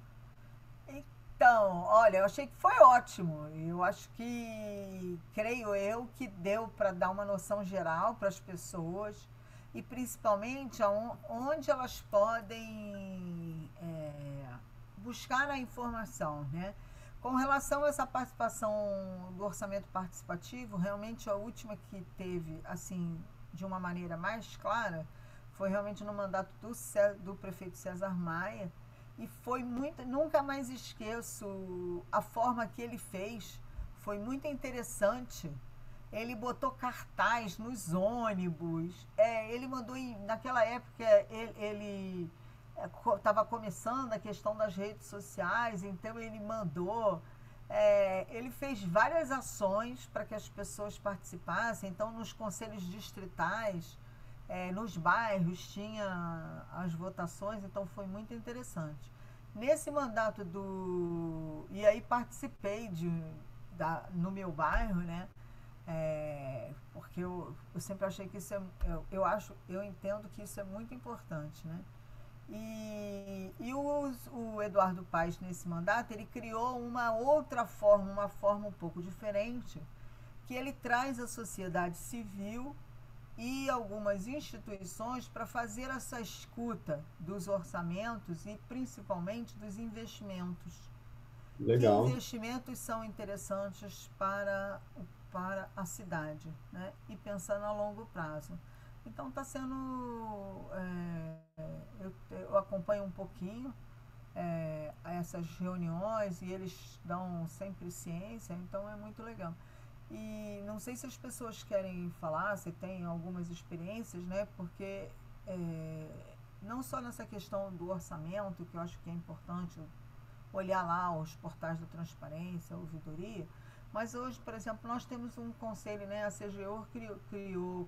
[SPEAKER 1] Então, olha, eu achei que foi ótimo. Eu acho que, creio eu, que deu para dar uma noção geral para as pessoas e principalmente onde elas podem buscar a informação, né? Com relação a essa participação do orçamento participativo, realmente a última que teve, assim, de uma maneira mais clara, foi realmente no mandato do prefeito César Maia, e foi muito, nunca mais esqueço a forma que ele fez, foi muito interessante. Ele botou cartaz nos ônibus, ele mandou, naquela época ele estava começando a questão das redes sociais, então ele mandou, ele fez várias ações para que as pessoas participassem. Então, nos conselhos distritais, nos bairros, tinha as votações, então foi muito interessante. Nesse mandato e aí participei no meu bairro, né? Porque eu sempre achei que isso eu entendo que isso é muito importante, né? E o Eduardo Paes, nesse mandato, ele criou uma outra forma, uma forma um pouco diferente, que ele traz a sociedade civil e algumas instituições para fazer essa escuta dos orçamentos e principalmente dos investimentos.
[SPEAKER 2] Legal.
[SPEAKER 1] Que investimentos são interessantes para a cidade, né? E pensando a longo prazo. Então está sendo, eu acompanho um pouquinho essas reuniões e eles dão sempre ciência, então é muito legal. E não sei se as pessoas querem falar, se tem algumas experiências, né? Porque não só nessa questão do orçamento, que eu acho que é importante olhar lá os portais da transparência, a ouvidoria, mas hoje, por exemplo, nós temos um conselho, né? A CGU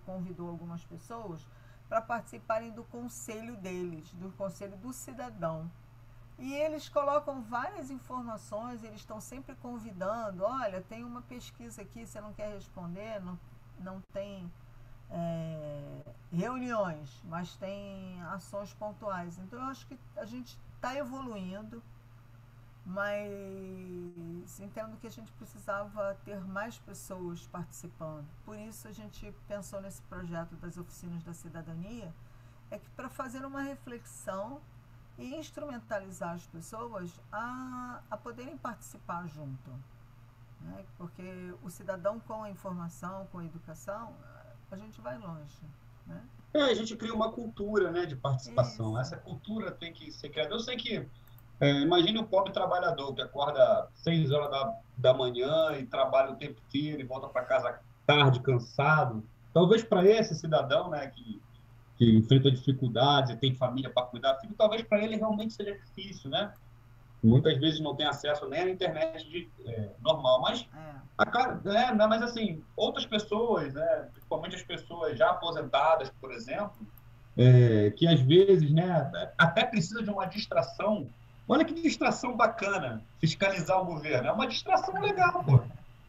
[SPEAKER 1] convidou algumas pessoas para participarem do conselho deles, do conselho do cidadão. E eles colocam várias informações, eles estão sempre convidando, olha, tem uma pesquisa aqui, você não quer responder, não tem reuniões, mas tem ações pontuais. Então, eu acho que a gente está evoluindo, mas entendo que a gente precisava ter mais pessoas participando. Por isso, a gente pensou nesse projeto das oficinas da cidadania, é que para fazer uma reflexão e instrumentalizar as pessoas a poderem participar junto, né? Porque o cidadão com a informação, com a educação, a gente vai longe, né?
[SPEAKER 2] A gente cria uma cultura, né, de participação.
[SPEAKER 1] Isso.
[SPEAKER 2] Essa cultura tem que ser criada. Eu sei que, imagine o pobre trabalhador que acorda 6 horas da manhã e trabalha o tempo inteiro e volta para casa tarde, cansado. Talvez para esse cidadão, né, que enfrenta dificuldades e tem família para cuidar, filho, talvez para ele realmente seja difícil, né? Muitas vezes não tem acesso nem à internet normal, mas mas assim, outras pessoas, né, principalmente as pessoas já aposentadas, por exemplo, que às vezes, né, até precisa de uma distração. Olha que distração bacana, fiscalizar o governo. É uma distração legal, pô.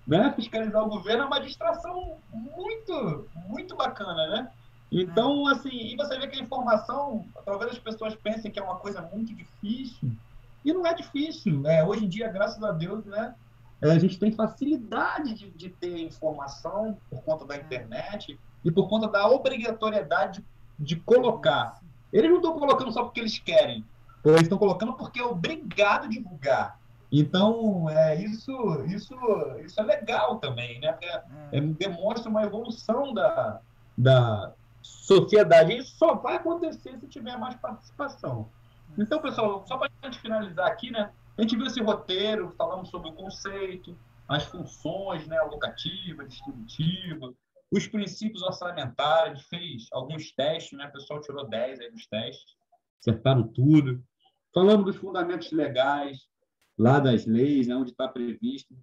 [SPEAKER 2] Né? Fiscalizar o governo é uma distração muito, muito bacana, né? Então, assim, e você vê que a informação, talvez as pessoas pensem que é uma coisa muito difícil, e não é difícil. Hoje em dia, graças a Deus, né, a gente tem facilidade de ter informação por conta da internet e por conta da obrigatoriedade de colocar. Eles não estão colocando só porque eles querem, eles estão colocando porque é obrigado a divulgar. Então, isso é legal também, né? Porque demonstra uma evolução da sociedade. Isso só vai acontecer se tiver mais participação. Então, pessoal, só para a gente finalizar aqui, né? A gente viu esse roteiro, falamos sobre o conceito, as funções, né, alocativa, distributiva, os princípios orçamentários, fez alguns testes, né? O pessoal tirou 10 aí dos testes, acertaram tudo. Falamos dos fundamentos legais, lá das leis, né, onde está previsto.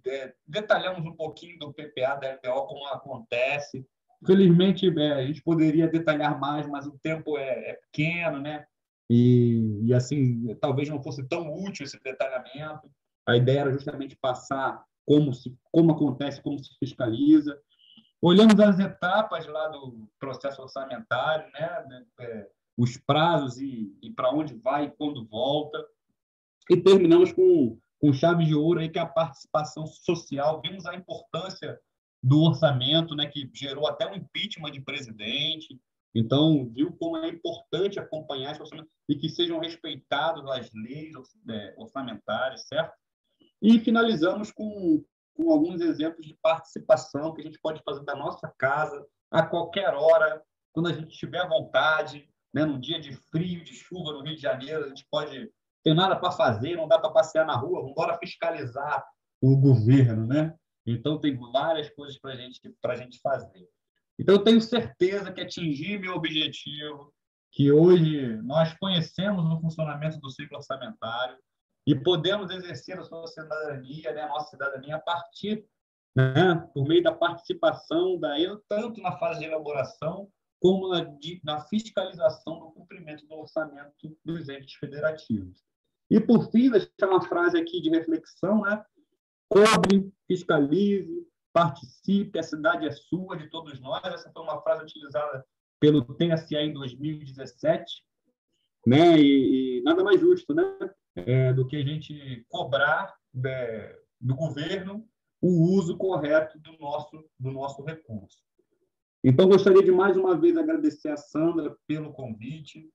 [SPEAKER 2] Detalhamos um pouquinho do PPA, da LDO, como acontece. Infelizmente, a gente poderia detalhar mais, mas o tempo é pequeno, né? E assim, talvez não fosse tão útil esse detalhamento. A ideia era justamente passar como acontece, como se fiscaliza. Olhamos as etapas lá do processo orçamentário, né? Os prazos e para onde vai e quando volta. E terminamos com chave de ouro aí, que é a participação social. Vimos a importância do orçamento, né, que gerou até um impeachment de presidente. Então, viu como é importante acompanhar esse orçamento e que sejam respeitadas as leis orçamentárias, certo? E finalizamos com alguns exemplos de participação que a gente pode fazer da nossa casa, a qualquer hora, quando a gente tiver à vontade, né? Num dia de frio, de chuva no Rio de Janeiro, a gente pode ter nada para fazer, não dá para passear na rua, vamos embora fiscalizar o governo, né? Então, tem várias coisas para a gente fazer. Então, eu tenho certeza que atingir meu objetivo, que hoje nós conhecemos o funcionamento do ciclo orçamentário e podemos exercer a sua cidadania, né, a nossa cidadania, a partir, né, por meio da participação, tanto na fase de elaboração, como na fiscalização do cumprimento do orçamento dos entes federativos. E, por fim, deixar uma frase aqui de reflexão, né? Cobre, fiscalize, participe, a cidade é sua, de todos nós. Essa foi uma frase utilizada pelo TSE em 2017, né? E nada mais justo, né? Do que a gente cobrar do governo o uso correto do nosso recurso. Então, gostaria de mais uma vez agradecer a Sandra pelo convite.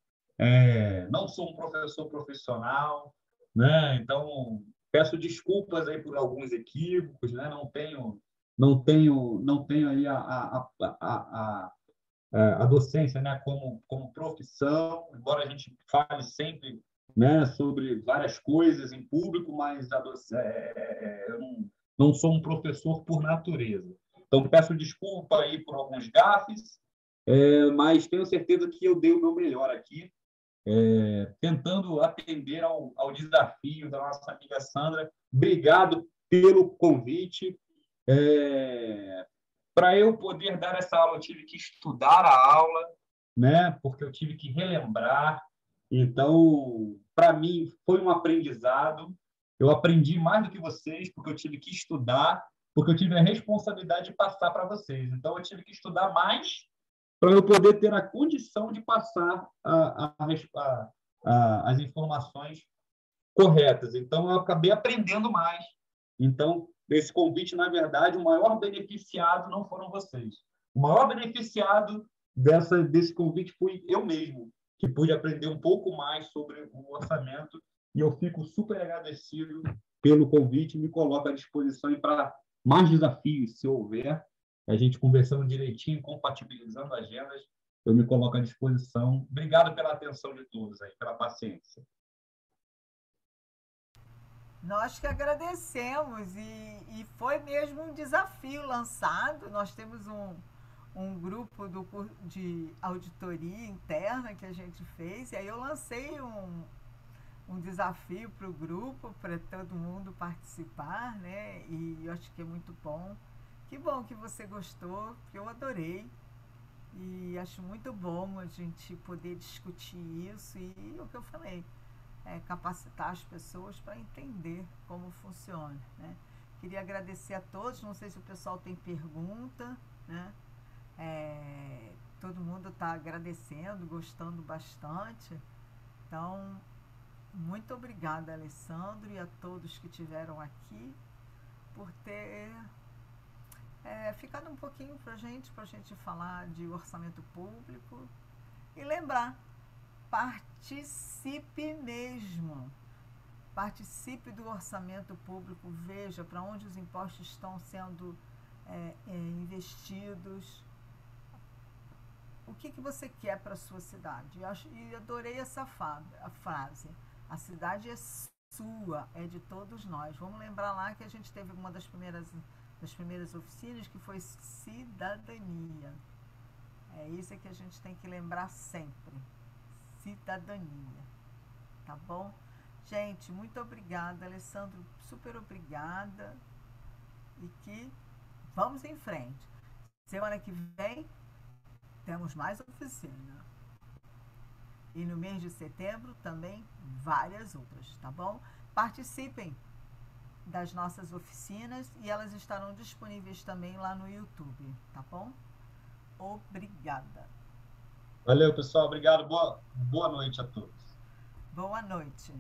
[SPEAKER 2] Não sou um professor profissional, né? Então peço desculpas aí por alguns equívocos, né? Não tenho aí a docência, né, como profissão, embora a gente fale sempre, né, sobre várias coisas em público, mas eu não sou um professor por natureza. Então, peço desculpa aí por alguns gafes, mas tenho certeza que eu dei o meu melhor aqui, tentando atender ao desafio da nossa amiga Sandra. Obrigado pelo convite. Para eu poder dar essa aula, eu tive que estudar a aula, né? Porque eu tive que relembrar. Então, para mim, foi um aprendizado. Eu aprendi mais do que vocês, porque eu tive que estudar, porque eu tive a responsabilidade de passar para vocês. Então, eu tive que estudar mais para eu poder ter a condição de passar as informações corretas. Então, eu acabei aprendendo mais. Então, desse convite, na verdade, o maior beneficiado não foram vocês. O maior beneficiado desse convite fui eu mesmo, que pude aprender um pouco mais sobre o orçamento, e eu fico super agradecido pelo convite, me coloco à disposição para mais desafios, se houver, a gente conversando direitinho, compatibilizando agendas, eu me coloco à disposição. Obrigado pela atenção de todos aí, pela paciência.
[SPEAKER 1] Nós que agradecemos e foi mesmo um desafio lançado. Nós temos um grupo de auditoria interna que a gente fez, e aí eu lancei um desafio para o grupo, para todo mundo participar, né? E eu acho que é muito bom. Que bom que você gostou, que eu adorei. E acho muito bom a gente poder discutir isso e o que eu falei, capacitar as pessoas para entender como funciona, né? Queria agradecer a todos, não sei se o pessoal tem pergunta, né? Todo mundo está agradecendo, gostando bastante. Então, muito obrigada, Alessandro, e a todos que estiveram aqui por ter ficado um pouquinho para a gente falar de orçamento público. E lembrar, participe mesmo. Participe do orçamento público, veja para onde os impostos estão sendo investidos. O que você quer para a sua cidade? E adorei essa frase. A cidade é sua, é de todos nós. Vamos lembrar lá que a gente teve uma das primeiras oficinas que foi cidadania. É isso que a gente tem que lembrar sempre. Cidadania. Tá bom? Gente, muito obrigada, Alessandro. Super obrigada. E que vamos em frente. Semana que vem temos mais oficina. E no mês de setembro também várias outras, tá bom? Participem das nossas oficinas e elas estarão disponíveis também lá no YouTube, tá bom? Obrigada.
[SPEAKER 2] Valeu, pessoal. Obrigado. Boa noite a todos.
[SPEAKER 1] Boa noite.